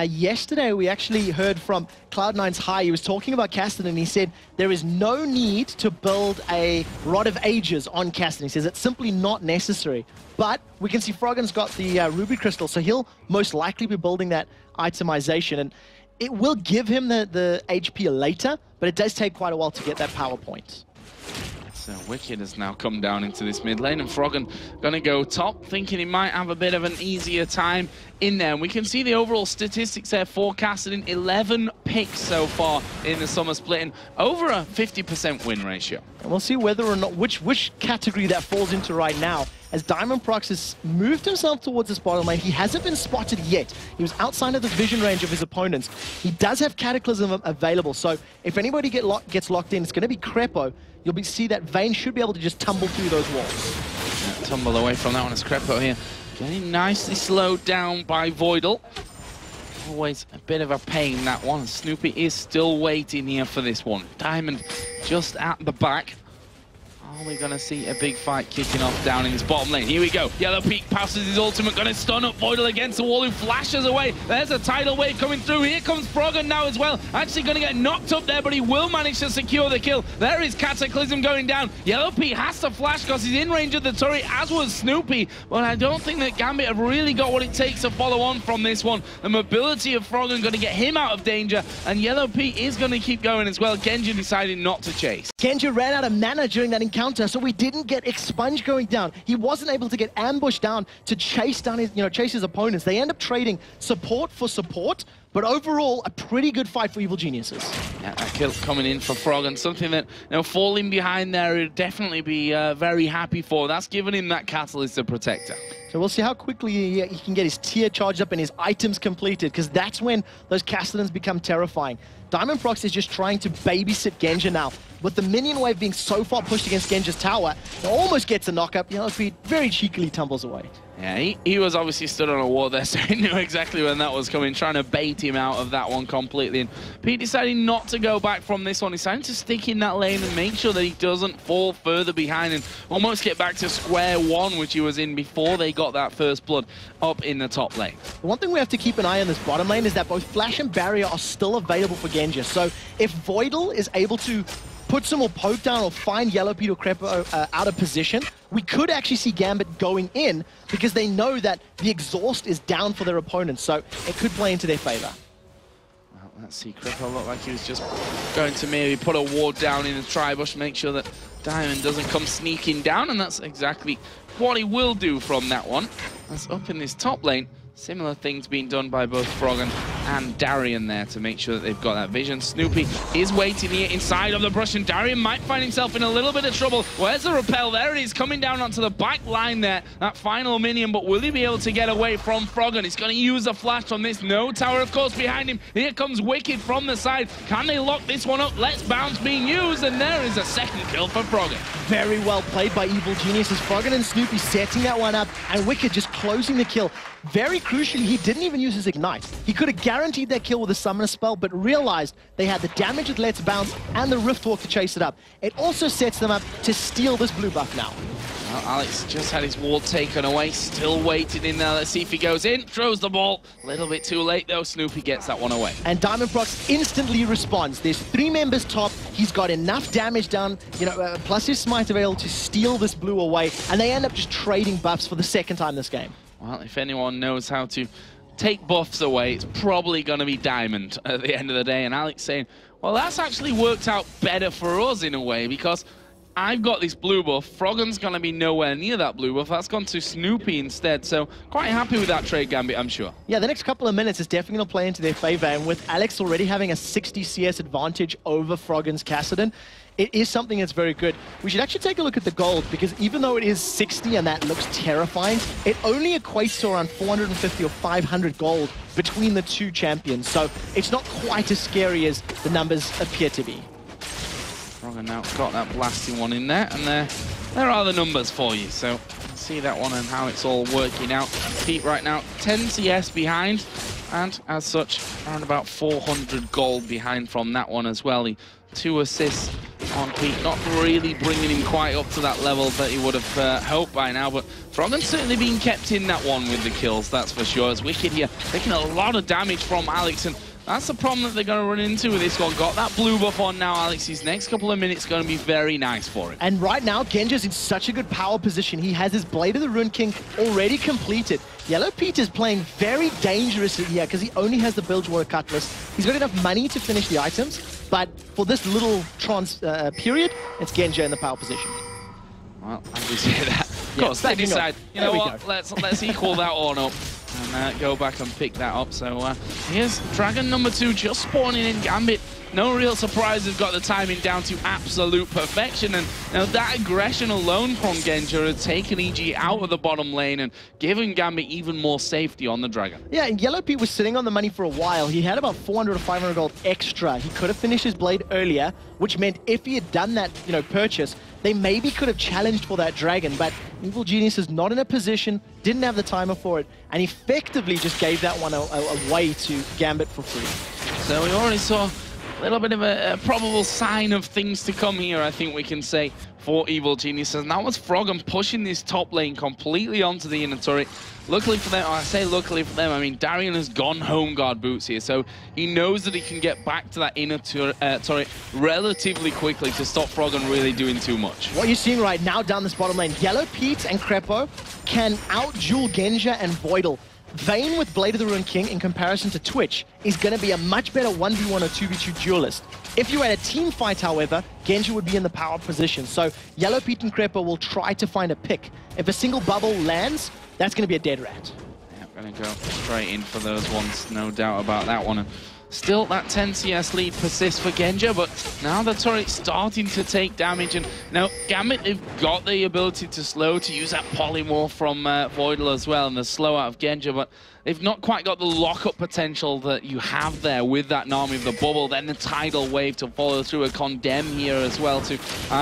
Yesterday, we actually heard from Cloud9's High. He was talking about Cassidy, and he said there is no need to build a Rod of Ages on Cassidy. He says it's simply not necessary. But we can see Froggen's got the Ruby Crystal, so he'll most likely be building that itemization. And it will give him the HP later, but it does take quite a while to get that power point. So Wicked has now come down into this mid lane, and Froggen gonna go top, thinking he might have a bit of an easier time in there. And we can see the overall statistics there forecasted in 11 picks so far in the summer split, and over a 50% win ratio. And we'll see whether or not which category that falls into right now. As Diamond Prox has moved himself towards this bottom lane, he hasn't been spotted yet. He was outside of the vision range of his opponents. He does have Cataclysm available, so if anybody gets locked in, it's going to be Crepo. You'll see that Vayne should be able to just tumble through those walls. Yeah, tumble away from that one as Crepo here. Getting nicely slowed down by Voidal. Always a bit of a pain, that one. Snoopy is still waiting here for this one. Diamond just at the back. Are we going to see a big fight kicking off down in this bottom lane? Here we go. Yellow Peak passes his ultimate, going to stun up Voidal against the wall, who flashes away. There's a tidal wave coming through. Here comes Froggen now as well. Actually going to get knocked up there, but he will manage to secure the kill. There is Cataclysm going down. Yellow Peak has to flash because he's in range of the turret, as was Snoopy. But I don't think that Gambit have really got what it takes to follow on from this one. The mobility of Froggen going to get him out of danger, and Yellow Peak is going to keep going as well. Genja decided not to chase. Genja ran out of mana during that encounter, so we didn't get Expunge going down. He wasn't able to get ambushed down to chase down his, chase his opponents. They end up trading support for support, but overall, a pretty good fight for Evil Geniuses. Yeah, that kill coming in for Froggen, something that, falling behind there, he'd definitely be very happy for. That's given him that Catalyst to protect her. So we'll see how quickly he can get his tier charged up and his items completed, because that's when those Castellans become terrifying. Diamond Prox is just trying to babysit Genja now. With the minion wave being so far pushed against Genja's tower, it almost gets a knock-up. He very cheekily tumbles away. Yeah, he was obviously stood on a wall there, so he knew exactly when that was coming, trying to bait him out of that one completely. And Pete decided not to go back from this one. He's trying to stick in that lane and make sure that he doesn't fall further behind and almost get back to square one, which he was in before they got that first blood up in the top lane. The one thing we have to keep an eye on this bottom lane is that both Flash and Barrier are still available for Genja. So if Voidal is able to put some more poke down or find Yellow Pete or Crepo out of position, we could actually see Gambit going in because they know that the exhaust is down for their opponents, so it could play into their favor. Well, let's see, Crepo looked like he was just going to maybe put a ward down in the tri-bush, make sure that Diamond doesn't come sneaking down, and that's exactly what he will do from that one. That's up in this top lane. Similar things being done by both Froggen and Darian there to make sure that they've got that vision. Snoopy is waiting here inside of the brush, and Darian might find himself in a little bit of trouble. Where's the rappel? There it is, coming down onto the back line there, that final minion, but will he be able to get away from Froggen? He's going to use a flash on this. No tower, of course, behind him. Here comes Wicked from the side. Can they lock this one up? Let's Bounce being used, and there is a second kill for Froggen. Very well played by Evil Geniuses. Froggen and Snoopy setting that one up, and Wicked just closing the kill. Very crucially, he didn't even use his Ignite. He could have guaranteed that kill with a Summoner spell, but realized they had the damage with Let's Bounce and the Riftwalk to chase it up. It also sets them up to steal this blue buff now. Well, Alex just had his ward taken away, still waiting in there. Let's see if he goes in, throws the ball. A little bit too late though, Snoopy gets that one away. And Diamond Prox instantly responds. There's 3 members top, he's got enough damage done, plus his smite available to steal this blue away, and they end up just trading buffs for the second time this game. Well, if anyone knows how to take buffs away, it's probably going to be Diamond at the end of the day. And Alex saying, well, that's actually worked out better for us in a way, because I've got this blue buff. Froggen's going to be nowhere near that blue buff. That's gone to Snoopy instead. So quite happy with that trade, Gambit, I'm sure. Yeah, the next couple of minutes is definitely going to play into their favor. And with Alex already having a 60 CS advantage over Froggen's Kassadin, it is something that's very good. We should actually take a look at the gold, because even though it is 60 and that looks terrifying, it only equates to around 450 or 500 gold between the two champions. So it's not quite as scary as the numbers appear to be. Froggen now got that blasting one in there, and there are the numbers for you. So see that one and how it's all working out. Pete right now 10 CS behind, and as such around about 400 gold behind from that one as well. 2 assists on Pete, not really bringing him quite up to that level that he would have hoped by now, but Froggen's certainly been kept in that one with the kills, that's for sure. As Wicked here taking a lot of damage from Alex, and that's the problem that they're going to run into with this one. Got that blue buff on now, Alex. His next couple of minutes going to be very nice for him. And right now, Genja's in such a good power position. He has his Blade of the Rune King already completed. Yellow Pete is playing very dangerously here because he only has the Bilgewater Cutlass. He's got enough money to finish the items, but for this little period, it's Genja in the power position. Well, as we say that, of course, they decide, you know what, let's equal that one up. And go back and pick that up. So here's Dragon number 2 just spawning in Gambit. No real surprise, they've got the timing down to absolute perfection. And now that aggression alone from Genja has taken EG out of the bottom lane and given Gambit even more safety on the Dragon. Yeah, and Yellow Pete was sitting on the money for a while. He had about 400 or 500 gold extra. He could have finished his Blade earlier, which meant if he had done that, purchase, they maybe could have challenged for that Dragon, but Evil Genius is not in a position, didn't have the timer for it, and effectively just gave that one away to Gambit for free. So we already saw a little bit of a probable sign of things to come here, I think we can say, for Evil Geniuses. And that was Froggen pushing this top lane completely onto the inner turret. Luckily for them, I say luckily for them, I mean, Darian has gone home guard boots here, so he knows that he can get back to that inner turret relatively quickly to stop Froggen really doing too much. What you're seeing right now down this bottom lane, Yellow Pete and Crepo can out-duel Genja and Voidal. Vayne with Blade of the Rune King in comparison to Twitch is going to be a much better 1v1 or 2v2 duelist. If you had a team fight, however, Genja would be in the power position. So Yellow Pete and Crepo will try to find a pick. If a single bubble lands, that's going to be a dead rat. Yeah, going to go straight in for those ones, no doubt about that one. And still, that 10 CS lead persists for Genja, but now the turret's starting to take damage. And now Gambit, they've got the ability to slow, to use that polymorph from Voidal as well, and the slow out of Genja, but they've not quite got the lock-up potential that you have there with that Nami of the bubble, then the tidal wave to follow through, a condemn here as well to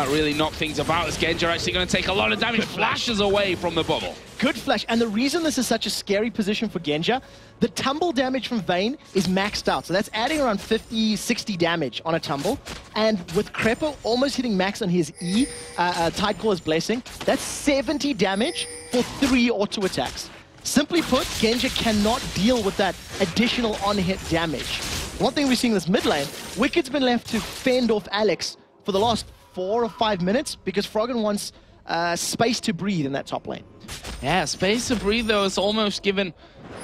really knock things about, as Genja actually going to take a lot of damage, flashes away from the bubble. Good flash, and the reason this is such a scary position for Genja, the tumble damage from Vayne is maxed out, so that's adding around 50, 60 damage on a tumble, and with Crepo almost hitting max on his E, Tidecaller's Blessing, that's 70 damage for 3 auto attacks. Simply put, Genja cannot deal with that additional on-hit damage. One thing we're seeing in this mid lane, Wicked's been left to fend off Alex for the last 4 or 5 minutes because Froggen wants space to breathe in that top lane. Yeah, space to breathe though is almost given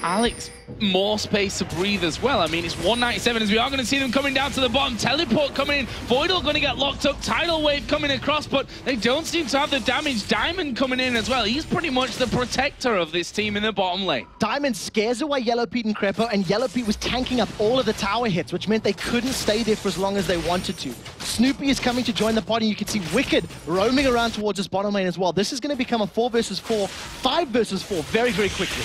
Alex more space to breathe as well. I mean, it's 197 as we are going to see them coming down to the bottom. Teleport coming in. Voidal going to get locked up. Tidal Wave coming across, but they don't seem to have the damage. Diamond coming in as well. He's pretty much the protector of this team in the bottom lane. Diamond scares away Yellow Pete and Crepo, and Yellow Pete was tanking up all of the tower hits, which meant they couldn't stay there for as long as they wanted to. Snoopy is coming to join the party. You can see Wicked roaming around towards his bottom lane as well. This is going to become a 4 versus 4, 5 versus 4 very, very quickly.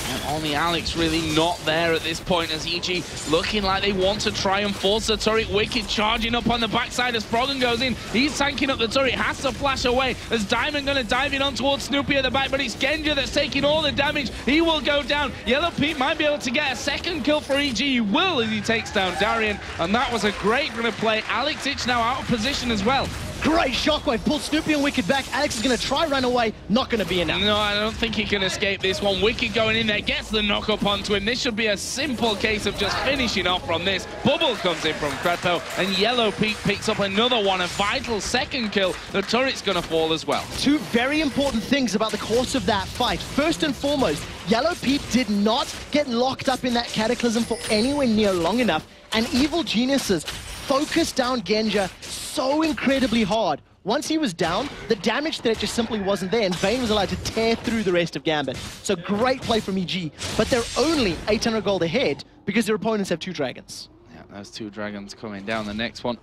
And only Alex really not there at this point as EG looking like they want to try and force the turret. Wicked charging up on the backside as Froggen goes in. He's tanking up the turret, has to flash away as Diamond going to dive in on towards Snoopy at the back, but it's Genja that's taking all the damage. He will go down. Yellow Pete might be able to get a second kill for EG. He will as he takes down Darien, and that was a great run of play. Alex Ich now out of position as well. Great shockwave, pulled Snoopy and Wicked back. Alex is going to try run away, not going to be enough. No, I don't think he can escape this one. Wicked going in there, gets the knock up onto him. This should be a simple case of just finishing off from this. Bubble comes in from Crepo, and Yellow Pete picks up another one, a vital second kill. The turret's going to fall as well. Two very important things about the course of that fight. First and foremost, Yellow Pete did not get locked up in that Cataclysm for anywhere near long enough, and Evil Geniuses focused down Genja so incredibly hard. Once he was down, the damage threat just simply wasn't there, and Vayne was allowed to tear through the rest of Gambit. So great play from EG, but they're only 800 gold ahead because their opponents have 2 dragons. Yeah, those 2 dragons coming down. The next one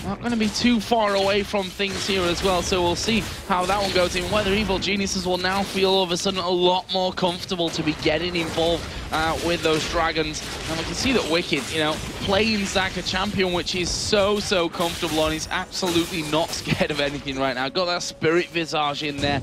not going to be too far away from things here as well, so we'll see how that one goes in, whether Evil Geniuses will now feel all of a sudden a lot more comfortable to be getting involved with those dragons. And we can see that Wicked, you know, playing Zaka champion, which is so comfortable on. He's absolutely not scared of anything right now. Got that Spirit Visage in there,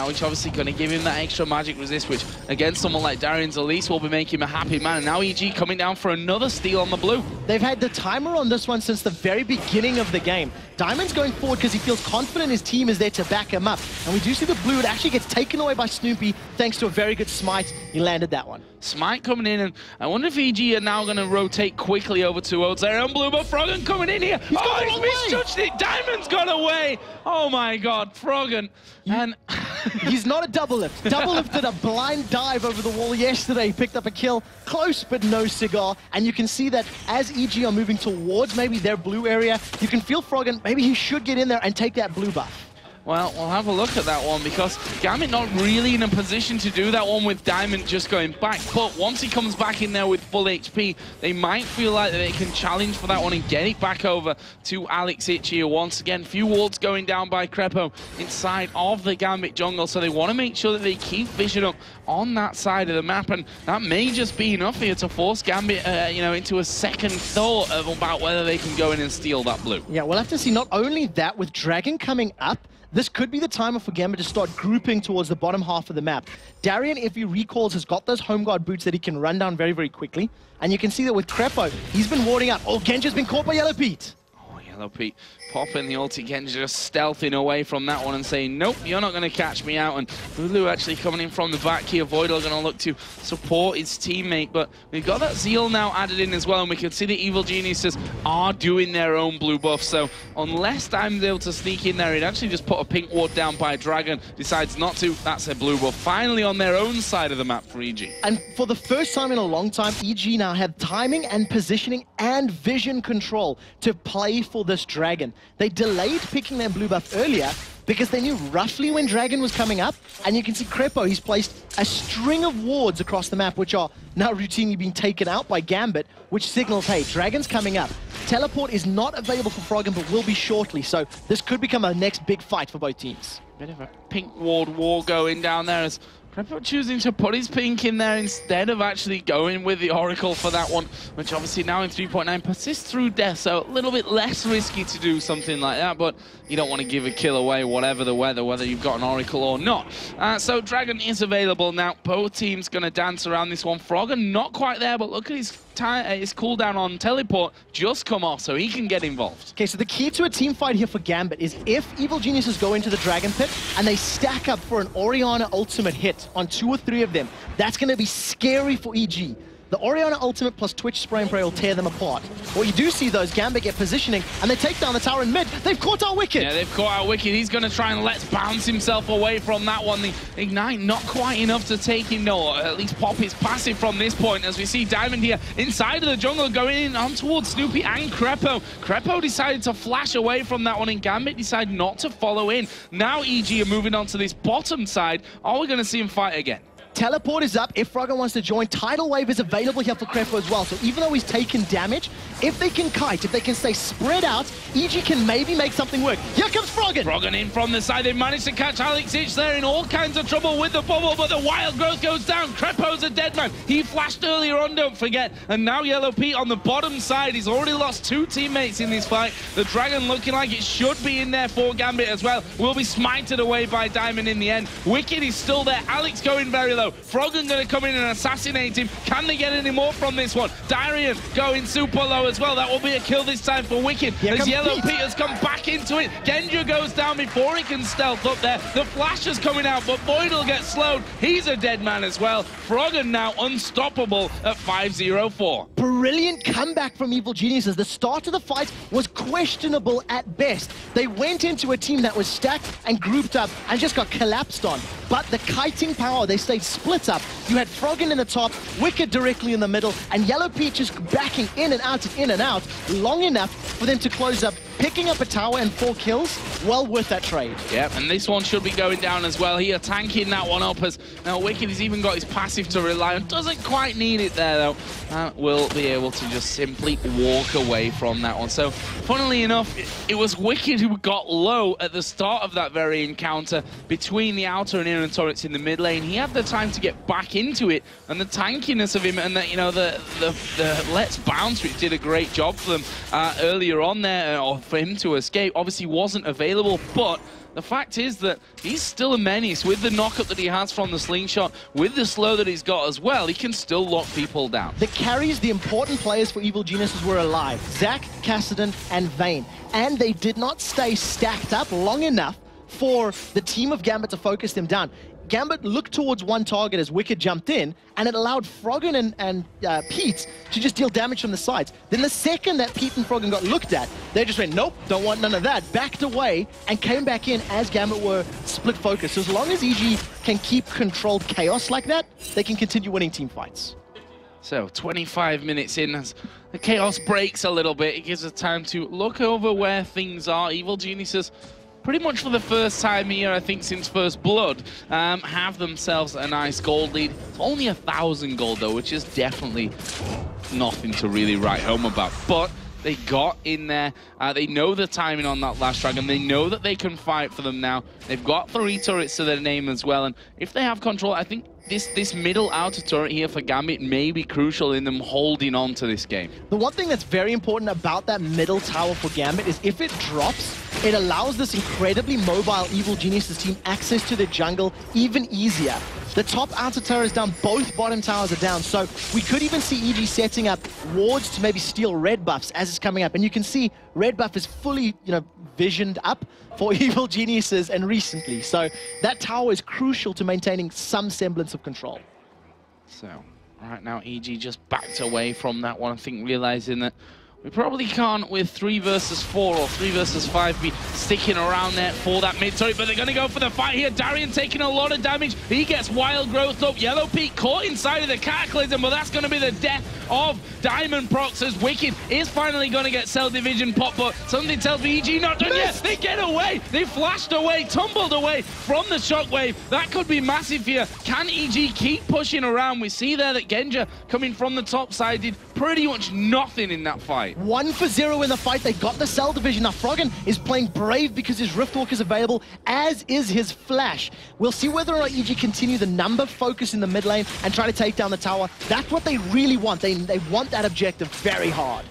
which obviously going to give him that extra magic resist, which against someone like Darien's Elise will be making him a happy man. And now EG coming down for another steal on the blue. They've had the timer on this one since the very beginning of the game. Diamond's going forward because he feels confident his team is there to back him up. And we do see the blue, it actually gets taken away by Snoopy thanks to a very good smite. He landed that one. Smite coming in, and I wonder if EG are now going to rotate quickly over towards their own blue, but Froggen coming in here. He's misjudged it. Diamond's gone away. Oh my God, Froggen. And he's not a double lift. Double lift did a blind dive over the wall yesterday. He picked up a kill, close but no cigar. And you can see that as EG are moving towards maybe their blue area, you can feel Froggen, maybe he should get in there and take that blue buff. Well, we'll have a look at that one because Gambit not really in a position to do that one with Diamond just going back. But once he comes back in there with full HP, they might feel like they can challenge for that one and get it back over to Alex Ich here. Once again, few wards going down by Crepo inside of the Gambit jungle. So they want to make sure that they keep vision up on that side of the map. And that may just be enough here to force Gambit you know, into a second thought about whether they can go in and steal that blue. Yeah, we'll have to see. Not only that, with Dragon coming up, this could be the time for Gambit to start grouping towards the bottom half of the map. Darien, if he recalls, has got those home guard boots that he can run down very quickly. And you can see that with Crepo, he's been warding out. Oh, Genja's been caught by Yellow Pete. Oh, Yellow Pete popping the ulti. Genja just stealthing away from that one and saying, nope, you're not going to catch me out. And Lulu actually coming in from the back here. Voidal going to look to support his teammate. But we've got that Zeal now added in as well. And we can see the Evil Geniuses are doing their own blue buff. So unless Diamond's able to sneak in there, he'd actually just put a pink ward down by Dragon. Decides not to. That's a blue buff. Finally on their own side of the map for EG. And for the first time in a long time, EG now have timing and positioning and vision control to play for this Dragon. They delayed picking their blue buff earlier because they knew roughly when Dragon was coming up, and you can see Crepo, he's placed a string of wards across the map, which are now routinely being taken out by Gambit, which signals, hey, Dragon's coming up. Teleport is not available for Froggen, but will be shortly, so this could become a next big fight for both teams. Bit of a pink ward war going down there as Crepo choosing to put his pink in there instead of actually going with the Oracle for that one, which obviously now in 3.9 persists through death, so a little bit less risky to do something like that, but you don't want to give a kill away whatever the weather, whether you've got an Oracle or not. So Dragon is available now. Both teams going to dance around this one. Froggen not quite there, but look at his cooldown on Teleport just come off, so he can get involved. Okay, so the key to a team fight here for Gambit is if Evil Geniuses go into the Dragon Pit and they stack up for an Orianna ultimate hit on 2 or 3 of them, that's going to be scary for EG. the Orianna ultimate plus Twitch spray and pray will tear them apart. What you do see, though, is Gambit get positioning, and they take down the tower in mid. They've caught our Wicked. Yeah, they've caught our Wicked. He's going to try and let's bounce himself away from that one. The Ignite not quite enough to take him, no, or at least pop his passive from this point, as we see Diamond here inside of the jungle going in on towards Snoopy and Crepo. Crepo decided to flash away from that one, and Gambit decided not to follow in. Now EG are moving on to this bottom side. Are we going to see him fight again? Teleport is up if Frogger wants to join. Tidal Wave is available here for Crepo as well. So even though he's taken damage, if they can kite, if they can stay spread out, EG can maybe make something work. Here comes Froggen! Froggen in from the side. They managed to catch Alex Ich there in all kinds of trouble with the bubble, but the wild growth goes down. Crepo's a dead man. He flashed earlier on, don't forget. And now Yellow Pete on the bottom side. He's already lost 2 teammates in this fight. The Dragon looking like it should be in there for Gambit as well. Will be smited away by Diamond in the end. Wicked is still there. Alex going very low. Froggen going to come in and assassinate him. Can they get any more from this one? Darian going super low as well. That will be a kill this time for Wicked. As Yellow Pete has come back into it. Genja goes down before he can stealth up there. The flash is coming out, but Boyd will get slowed. He's a dead man as well. Froggen now unstoppable at 5-0-4. Brilliant comeback from Evil Geniuses. The start of the fight was questionable at best. They went into a team that was stacked and grouped up and just got collapsed on. But the kiting power, they stayed split up. You had Froggen in the top, Wicked directly in the middle, and Yellow Pete just backing in and out long enough for them to close up, picking up a tower and 4 kills. Well worth that trade. Yep, and this one should be going down as well here, tanking that one up as now Wicked has even got his passive to rely on. Doesn't quite need it there though. Will be able to just simply walk away from that one. So, funnily enough, it was Wicked who got low at the start of that very encounter between the outer and inner turrets in the mid lane. He had the time to get back into it, and the tankiness of him and the, you know, the let's bounce, which did a great job for them earlier on there, or for him to escape, obviously wasn't available, but the fact is that he's still a menace with the knockup that he has from the slingshot, with the slow that he's got as well. He can still lock people down. The carries, the important players for Evil Geniuses were alive. Zac, Cassidy, and Vayne. And they did not stay stacked up long enough for the team of Gambit to focus them down. Gambit looked towards one target as Wicked jumped in, and it allowed Froggen and Pete to just deal damage from the sides. Then the second that Pete and Froggen got looked at, they just went, nope, don't want none of that, backed away, and came back in as Gambit were split focus. So as long as EG can keep controlled chaos like that, they can continue winning team fights. So 25 minutes in, as the chaos breaks a little bit, it gives us time to look over where things are. Evil Geniuses, pretty much for the first time here, I think, since First Blood, have themselves a nice gold lead. It's only 1,000 gold, though, which is definitely nothing to really write home about. But they got in there. They know the timing on that last dragon. They know that they can fight for them now. They've got 3 turrets to their name as well. And if they have control, I think this middle outer turret here for Gambit may be crucial in them holding on to this game. The one thing that's very important about that middle tower for Gambit is if it drops, it allows this incredibly mobile Evil Geniuses team access to the jungle even easier. The top outer tower is down, both bottom towers are down, so we could even see EG setting up wards to maybe steal red buffs as it's coming up. And you can see red buff is fully, visioned up for Evil Geniuses and recently. So that tower is crucial to maintaining some semblance of control. So right now EG just backed away from that one, I think, realizing that we probably can't, with 3 versus 4 or 3 versus 5, be sticking around there for that mid turret, but they're going to go for the fight here. Darian taking a lot of damage. He gets wild growth up. Yellow Pete caught inside of the Cataclysm, but that's going to be the death of Diamond Prox, as Wicked is finally going to get Cell Division pop, but something tells me EG not done yet. They get away. They flashed away, tumbled away from the shockwave. That could be massive here. Can EG keep pushing around? We see there that Genja coming from the top side did pretty much nothing in that fight. 1 for 0 in the fight. They got the Cell Division. Now Froggen is playing brave because his Riftwalk is available, as is his Flash. We'll see whether or not EG continue the number focus in the mid lane and try to take down the tower. That's what they really want. They want that objective very hard.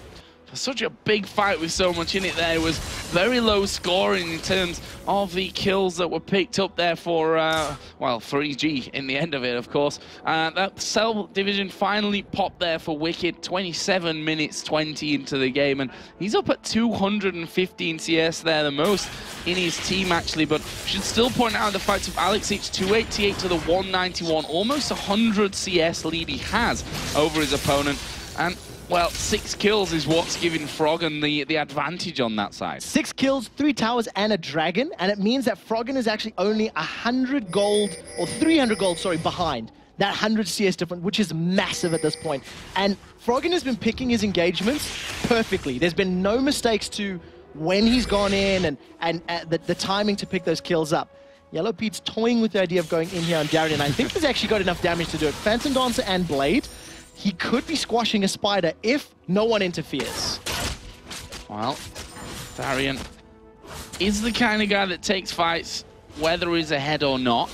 such a big fight with so much in it there. It was very low scoring in terms of the kills that were picked up there for, well, for EG in the end of it, of course. That Cell division finally popped there for Wicked, 27 minutes 20 into the game, and he's up at 215 CS there, the most in his team actually, but should still point out the fact of Alex, it's 288 to the 191, almost 100 CS lead he has over his opponent, and well, 6 kills is what's giving Froggen the advantage on that side. 6 kills, 3 towers, and a dragon, and it means that Froggen is actually only 100 gold, or 300 gold, sorry, behind that 100 CS difference, which is massive at this point. And Froggen has been picking his engagements perfectly. There's been no mistakes to when he's gone in and the timing to pick those kills up. Yellow Pete's toying with the idea of going in here on Darien. I think he's actually got enough damage to do it. Phantom Dancer and Blade. He could be squashing a Spider if no one interferes. Well, Darien is the kind of guy that takes fights whether he's ahead or not.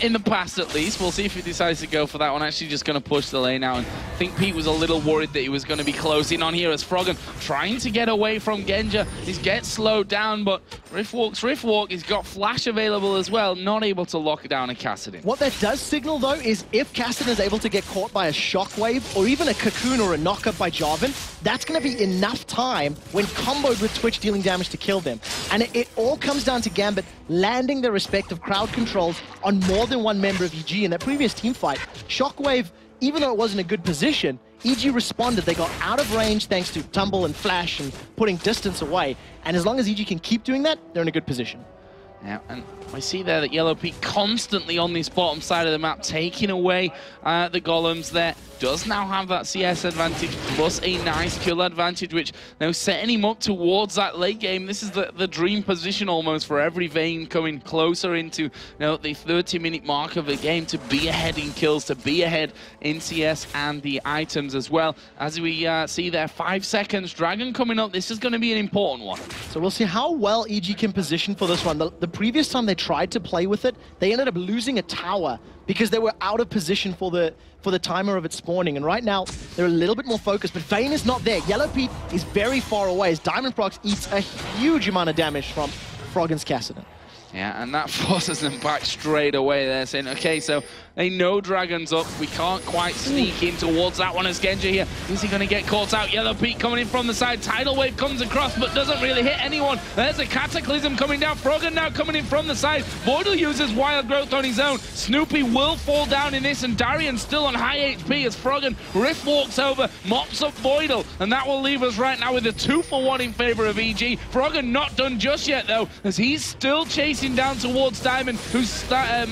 In the past, at least. We'll see if he decides to go for that one. Actually just going to push the lane out. And I think Pete was a little worried that he was going to be closing on here as Froggen trying to get away from Genja. He's gets slowed down, but Riftwalk, he's got Flash available as well, not able to lock down a Kassadin. What that does signal, though, is if Kassadin is able to get caught by a Shockwave or even a Cocoon or a knockup by Jarvan, that's going to be enough time when comboed with Twitch dealing damage to kill them. And it all comes down to Gambit landing their respective crowd controls on more than one member of EG. In that previous team fight, Shockwave, even though it wasn't a good position, EG responded. They got out of range thanks to Tumble and Flash and putting distance away. And as long as EG can keep doing that, they're in a good position. Yeah, and I see there that Yellow Pete constantly on this bottom side of the map, taking away the golems there. Does now have that CS advantage plus a nice kill advantage, which now setting him up towards that late game. This is the dream position almost for every Vayne coming closer into the 30-minute mark of the game to be ahead in kills, to be ahead in CS and the items as well. As we see there, 5 seconds, Dragon coming up. This is going to be an important one. So we'll see how well EG can position for this one. The previous time they tried to play with it, they ended up losing a tower because they were out of position for the timer of its spawning. And right now, they're a little bit more focused, but Vayne is not there. Yellow Pete is very far away as Diamond Prox eats a huge amount of damage from Froggen's Kassadin. Yeah, and that forces them back straight away there, saying, okay, so they know Dragon's up. We can't quite sneak in towards that one as Genja here. Is he going to get caught out? Yellow Pete coming in from the side. Tidal Wave comes across, but doesn't really hit anyone. There's a Cataclysm coming down. Froggen now coming in from the side. Voidal uses Wild Growth on his own. Snoopy will fall down in this, and Darien still on high HP as Froggen Rift walks over, mops up Voidal, and that will leave us right now with a 2-for-1 in favor of EG. Froggen not done just yet, though, as he's still chasing down towards Diamond, who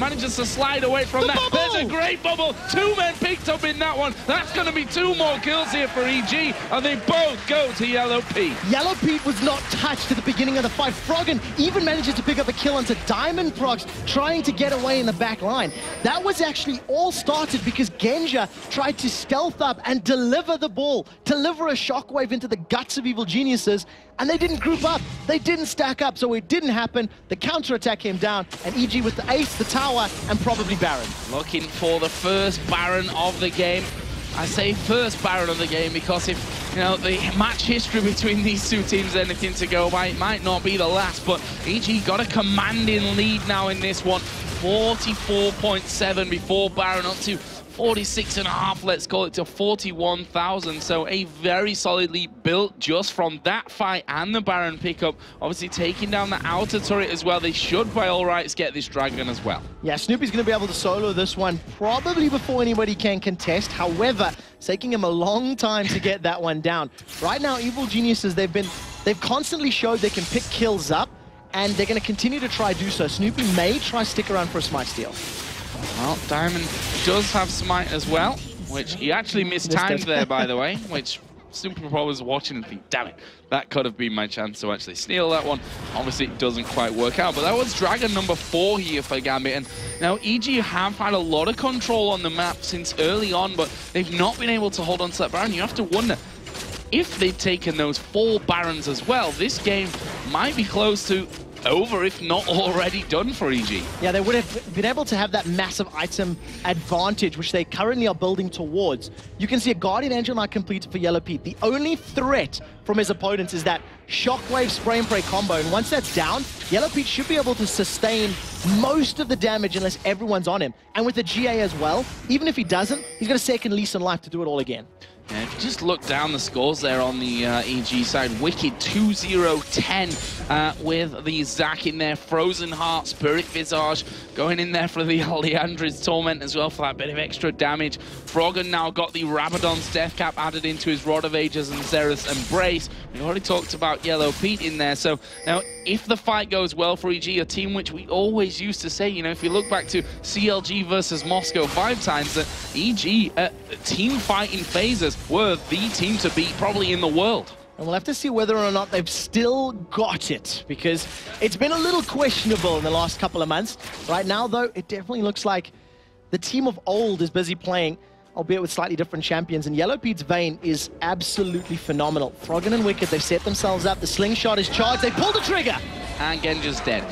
manages to slide away from that. There's a great bubble. 2 men picked up in that one. That's going to be 2 more kills here for EG, and they both go to Yellow Pete. Yellow Pete was not touched at the beginning of the fight. Froggen even manages to pick up a kill onto Diamond Prox, trying to get away in the back line. That was actually all started because Genja tried to stealth up and deliver the ball, deliver a shockwave into the guts of Evil Geniuses, and they didn't group up. They didn't stack up, so it didn't happen. The counterattack came down, and EG with the ace, the tower, and probably Baron. Looking for the first Baron of the game. I say first Baron of the game because if, the match history between these two teams is anything to go by, it might not be the last, but EG got a commanding lead now in this one. 44.7 before Baron, up to 46.5, let's call it, to 41,000. So a very solidly built just from that fight and the Baron pickup. Obviously taking down the outer turret as well. They should by all rights get this Dragon as well. Yeah, Snoopy's going to be able to solo this one probably before anybody can contest. However, it's taking him a long time to get that one down. Right now, Evil Geniuses, they've constantly showed they can pick kills up, and they're going to continue to try do so. Snoopy may try stick around for a smite steal. Well, Diamond does have smite as well, which he actually mistimed there, by the way, which Snoopy probably was watching and think, damn it, that could have been my chance to actually steal that one. Obviously, it doesn't quite work out, but that was Dragon number 4 here for Gambit. And now EG have had a lot of control on the map since early on, but they've not been able to hold on to that Baron. You have to wonder, if they'd taken those 4 Barons as well, this game might be close to over, if not already done for EG. Yeah, they would have been able to have that massive item advantage, which they currently are building towards. You can see a Guardian Angel now completed for Yellow Pete. The only threat from his opponents is that Shockwave Spray and Pray combo, and once that's down, Yellow Pete should be able to sustain most of the damage unless everyone's on him. And with the GA as well, even if he doesn't, he's got a second lease on life to do it all again. Yeah, if you just look down the scores there on the EG side, Wicked 2-0-10 with the Zac in there, Frozen Heart, Spirit Visage going in there for the Leandri's Torment as well for that bit of extra damage. Froggen now got the Rabadon's Death Cap added into his Rod of Ages and Zereth's Embrace. We already talked about Yellow Pete in there, so now if the fight goes well for EG, a team which we always used to say, you know, if you look back to CLG versus Moscow 5 times, that EG team fighting phases were the team to beat probably in the world. And we'll have to see whether or not they've still got it, because it's been a little questionable in the last couple of months. Right now, though, it definitely looks like the team of old is busy playing, albeit with slightly different champions, and Yellow Pete's Vayne is absolutely phenomenal. Froggen and Wicked, they've set themselves up, the slingshot is charged, they pull the trigger! And Genja's dead.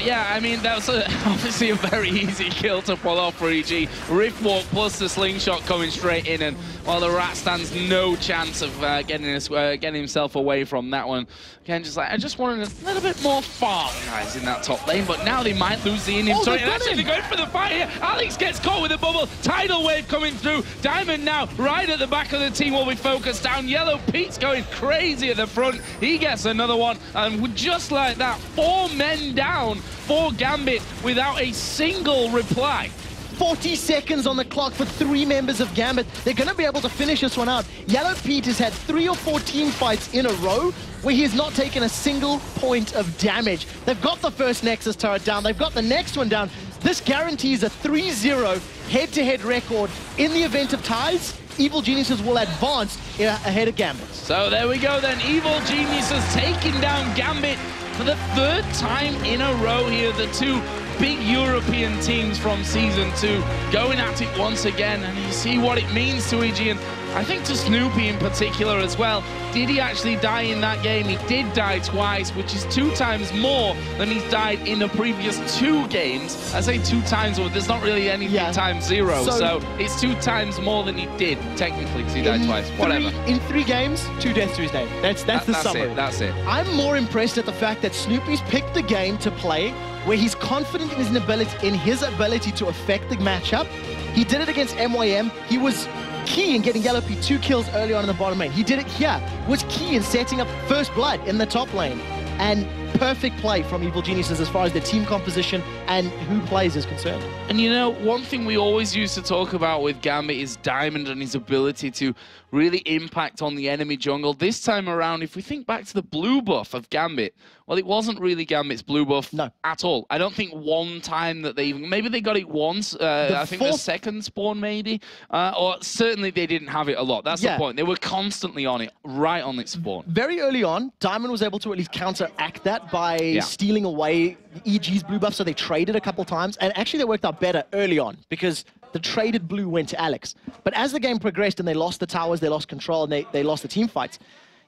Yeah, I mean, that's obviously a very easy kill to pull off for EG. Riftwalk plus the slingshot coming straight in, and while the Rat stands no chance of getting himself away from that one. Genja's like, I just wanted a little bit more farm guys in that top lane, but now they might lose the inventory. And actually, they're going for the fight here. Alex gets caught with a bubble. Tidal Wave coming through. Diamond now right at the back of the team while we focus down. Yellow Pete's going crazy at the front. He gets another one, and just like that, 4 men down for Gambit without a single reply. 40 seconds on the clock for 3 members of Gambit. They're going to be able to finish this one out. Yellow Pete has had 3 or 4 team fights in a row where he has not taken a single point of damage. They've got the first Nexus turret down. They've got the next one down. This guarantees a 3-0 head-to-head record. In the event of ties, Evil Geniuses will advance ahead of Gambit. So there we go then. Evil Geniuses taking down Gambit for the 3rd time in a row here. The 2 big European teams from Season 2 going at it once again, and you see what it means to EG, and I think to Snoopy in particular as well. Did he actually die in that game? He did die twice, which is 2 times more than he's died in the previous 2 games. I say 2 times, but there's not really anything times 0, so it's 2 times more than he did, technically, because he died twice. Whatever. In 3 games, 2 deaths to his name. That's the summary. That's it. I'm more impressed at the fact that Snoopy's picked the game to play where he's confident in his ability to affect the matchup. He did it against MYM. He was key in getting Yellow Pete 2 kills early on in the bottom lane. He did it here. Was key in setting up first blood in the top lane. And perfect play from Evil Geniuses as far as their team composition and who plays is concerned. And you know, one thing we always used to talk about with Gambit is Diamond and his ability to really impact on the enemy jungle. This time around, if we think back to the blue buff of Gambit, well, it wasn't really Gambit's blue buff at all. I don't think one time that they even... Maybe they got it once. I think the second spawn, maybe. Or certainly they didn't have it a lot. That's the point. They were constantly on it, right on its spawn. Very early on, Diamond was able to at least counteract that by stealing away EG's blue buff, so they traded a couple times. And actually, they worked out better early on because the traded blue went to Alex. But as the game progressed and they lost the towers, they lost control, and they lost the team fights,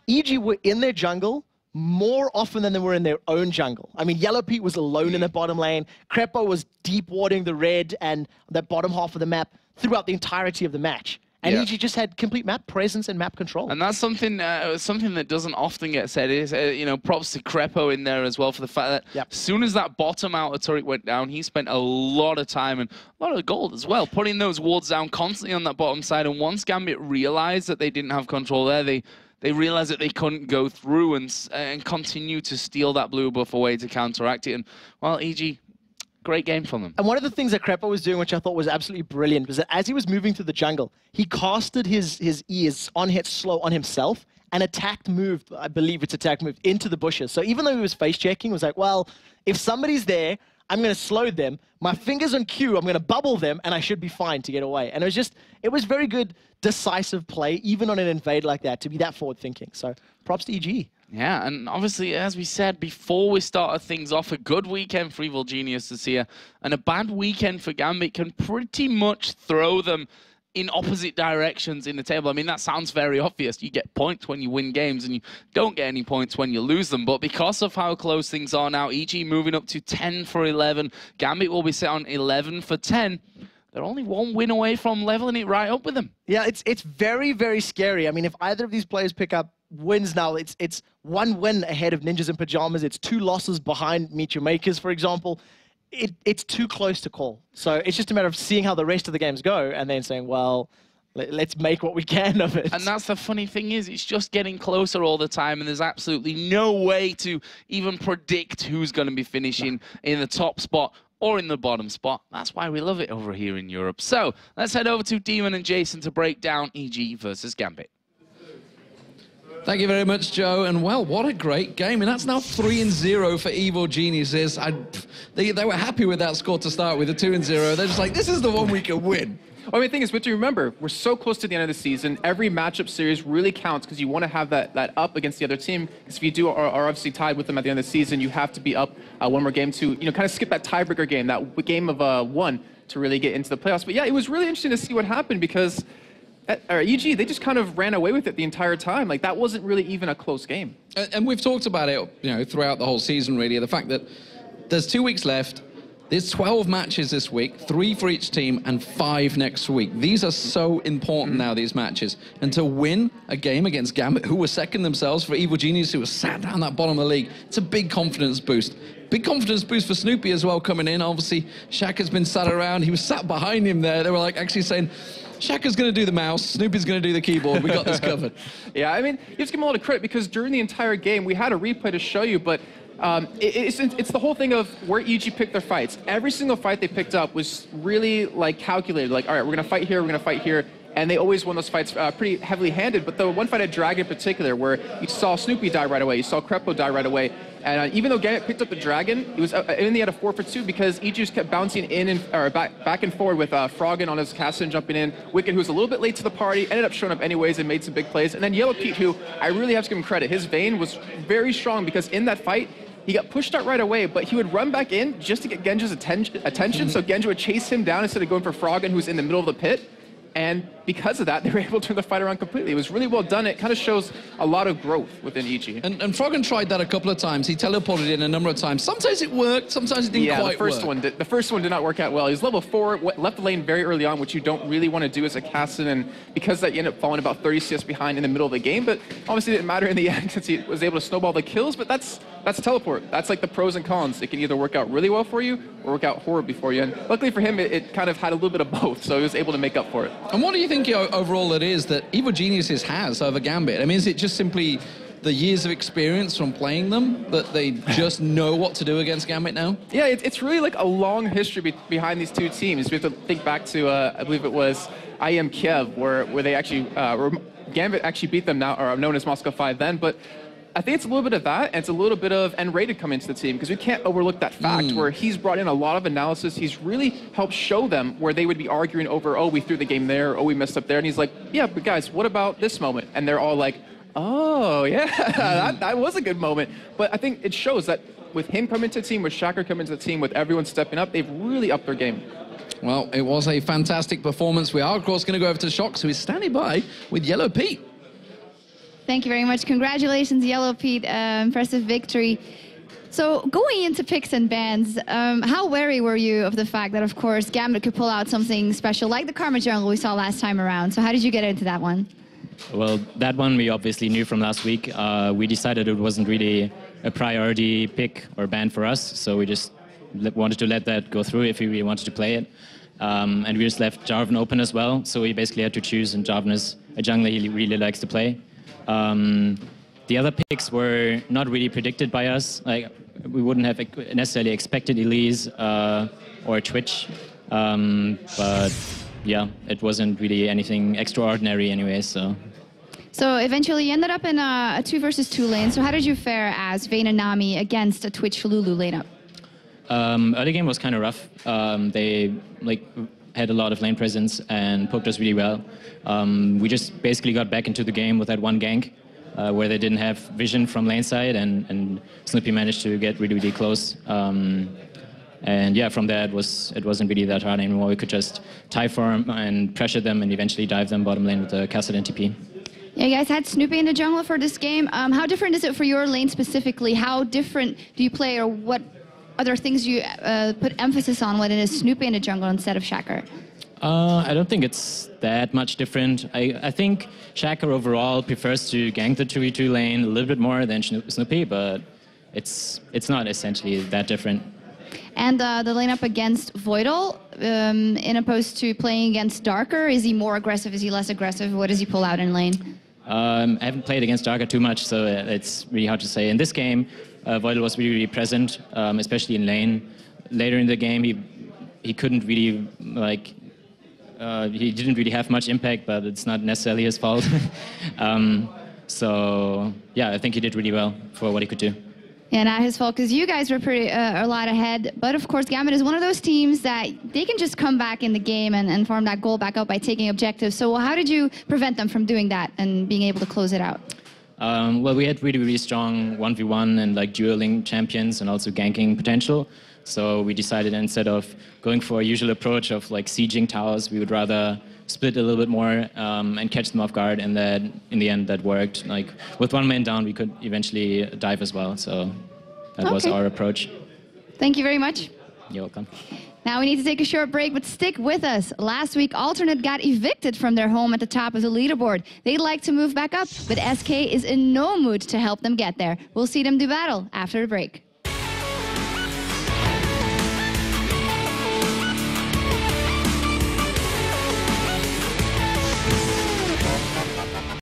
EG were in their jungle more often than they were in their own jungle. I mean, Yellow Pete was alone in the bottom lane. Crepo was deep warding the red and the bottom half of the map throughout the entirety of the match. And EG just had complete map presence and map control. And that's something that doesn't often get said. Is you know, props to Crepo in there as well for the fact that as soon as that bottom outer turret went down, he spent a lot of time and a lot of gold as well, putting those wards down constantly on that bottom side. And once Gambit realized that they didn't have control there, they realized that they couldn't go through and continue to steal that blue buff away to counteract it. And well, EG, great game from them. And one of the things that Crepo was doing, which I thought was absolutely brilliant, was that as he was moving through the jungle, he casted his ears on hit slow on himself and moved, I believe it's moved into the bushes. So even though he was face checking, it was like, well, if somebody's there, I'm going to slow them. My fingers on cue, I'm going to bubble them, and I should be fine to get away. And it was very good, decisive play, even on an invade like that, to be that forward thinking. So props to EG. Yeah, and obviously, as we said before we started things off, a good weekend for Evil Geniuses here, and a bad weekend for Gambit can pretty much throw them in opposite directions in the table. I mean, that sounds very obvious. You get points when you win games, and you don't get any points when you lose them. But because of how close things are now, EG moving up to 10 for 11. Gambit will be set on 11 for 10. They're only one win away from leveling it right up with them. Yeah, it's very, very scary. I mean, if either of these players pick up wins now, it's one win ahead of Ninjas in Pajamas. It's 2 losses behind Meet Your Makers, for example. It's too close to call. So it's just a matter of seeing how the rest of the games go and then saying, well, let's make what we can of it. And that's the funny thing is, it's just getting closer all the time, and there's absolutely no way to even predict who's going to be finishing in the top spot or in the bottom spot. That's why we love it over here in Europe. So let's head over to Demon and Jason to break down EG versus Gambit. Thank you very much, Joe. And, well, what a great game. And that's now 3-0 for Evil Geniuses. They were happy with that score to start with, a 2-0. They're just like, this is the one we can win. Well, I mean, the thing is, but to remember, we're so close to the end of the season. Every matchup series really counts because you want to have that up against the other team. Because if you are obviously tied with them at the end of the season, you have to be up one more game to, kind of skip that tiebreaker game, that game of 1 to really get into the playoffs. But yeah, it was really interesting to see what happened because EG, they just kind of ran away with it the entire time. Like, that wasn't really even a close game. And we've talked about it, throughout the whole season, really. The fact that there's 2 weeks left. There's 12 matches this week, 3 for each team, and 5 next week. These are so important now, these matches. And to win a game against Gambit, who were second themselves, for Evil Genius, who was sat down that bottom of the league, it's a big confidence boost. Big confidence boost for Snoopy as well coming in. Obviously, Shaka's been sat around. He was sat behind him there. They were like actually saying, Shaka's going to do the mouse, Snoopy's going to do the keyboard. We got this covered. Yeah, I mean, you have to give him a lot of credit because during the entire game, we had a replay to show you, but it's the whole thing of where EG picked their fights. Every single fight they picked up was really like calculated. Like, all right, we're going to fight here, we're going to fight here. And they always won those fights pretty heavily handed. But the one fight at Dragon in particular, where you saw Snoopy die right away, you saw Crepo die right away. And even though Gambit picked up the Dragon, it was in the end a 4 for 2 because EG just kept bouncing in and back and forward with Froggen on his Cassin jumping in. Wicked, who was a little bit late to the party, ended up showing up anyways and made some big plays. And then Yellow Pete, who I really have to give him credit. His Vayne was very strong because in that fight, he got pushed out right away, but he would run back in just to get Genja's attention. So Genja would chase him down instead of going for Froggen, who's in the middle of the pit. And because of that, they were able to turn the fight around completely. It was really well done. It kind of shows a lot of growth within EG. And Froggen tried that a couple of times. He teleported in a number of times. Sometimes it worked, sometimes it didn't quite work. The first one did not work out well. He was level 4, left the lane very early on, which you don't really want to do as a Cassin. And because that, you ended up falling about 30 CS behind in the middle of the game. But obviously it didn't matter in the end since he was able to snowball the kills. But that's teleport. That's like the pros and cons. It can either work out really well for you or work out horribly for you. And luckily for him, it kind of had a little bit of both. So he was able to make up for it. And what do you think overall it is that Evil Geniuses has over Gambit? I mean, is it just simply the years of experience from playing them that they just know what to do against Gambit now? Yeah, it's really like a long history behind these two teams. We have to think back to, I believe it was IM Kiev, where they actually, Gambit actually beat them now, or known as Moscow 5 then, but I think it's a little bit of that, and it's a little bit of N-Rated coming into the team, because we can't overlook that fact where he's brought in a lot of analysis. He's really helped show them where they would be arguing over, oh, we threw the game there, oh, we messed up there. And he's like, yeah, but guys, what about this moment? And they're all like, oh, yeah, that was a good moment. But I think it shows that with him coming to the team, with Shaka coming to the team, with everyone stepping up, they've really upped their game. Well, it was a fantastic performance. We are, of course, going to go over to Shox, who is standing by with Yellow Pete. Thank you very much. Congratulations, Yellow Pete. Impressive victory. So going into picks and bans, how wary were you of the fact that, of course, Gambit could pull out something special like the Karma Jungle we saw last time around? So how did you get into that one? Well, that one we obviously knew from last week. We decided it wasn't really a priority pick or ban for us, so we just wanted to let that go through if we really wanted to play it. And we just left Jarvan open as well, so we basically had to choose, and Jarvan is a jungler he really likes to play. The other picks were not really predicted by us. Like, we wouldn't have necessarily expected Elise or Twitch, but yeah, it wasn't really anything extraordinary anyway. So eventually you ended up in a 2 versus 2 lane. So how did you fare as Vayne and Nami against a Twitch Lulu lane up? Early game was kind of rough. They had a lot of lane presence and poked us really well. We just basically got back into the game with that one gank where they didn't have vision from lane side, and Snoopy managed to get really, really close. And yeah, from there it wasn't really that hard anymore. We could just tie farm and pressure them and eventually dive them bottom lane with the castle and TP. Yeah, you guys had Snoopy in the jungle for this game. How different is it for your lane specifically? How different do you play, or what other things do you put emphasis on when it is Snoopy in the jungle instead of Shaker? I don't think it's that much different. I think Shaker overall prefers to gank the 2v2 lane a little bit more than Snoopy, but it's not essentially that different. And the lane up against Voidal, in opposed to playing against Darker, is he more aggressive? Is he less aggressive? What does he pull out in lane? I haven't played against Darker too much, so it's really hard to say. In this game, Voidal was really present, especially in lane. Later in the game, he couldn't really, like, he didn't really have much impact, but it's not necessarily his fault. So, yeah, I think he did really well for what he could do. Yeah, not his fault, because you guys were pretty a lot ahead. But of course, Gambit is one of those teams that they can just come back in the game and farm that goal back up by taking objectives. So how did you prevent them from doing that and being able to close it out? Well, we had really strong 1v1 and like dueling champions and also ganking potential. So we decided instead of going for a usual approach of like sieging towers, we would rather split a little bit more and catch them off guard, and that in the end that worked. Like with one man down, we could eventually dive as well. So that was our approach. Thank you very much. You're welcome. Now we need to take a short break, but stick with us. Last week, Alternate got evicted from their home at the top of the leaderboard. They'd like to move back up, but SK is in no mood to help them get there. We'll see them do battle after the break.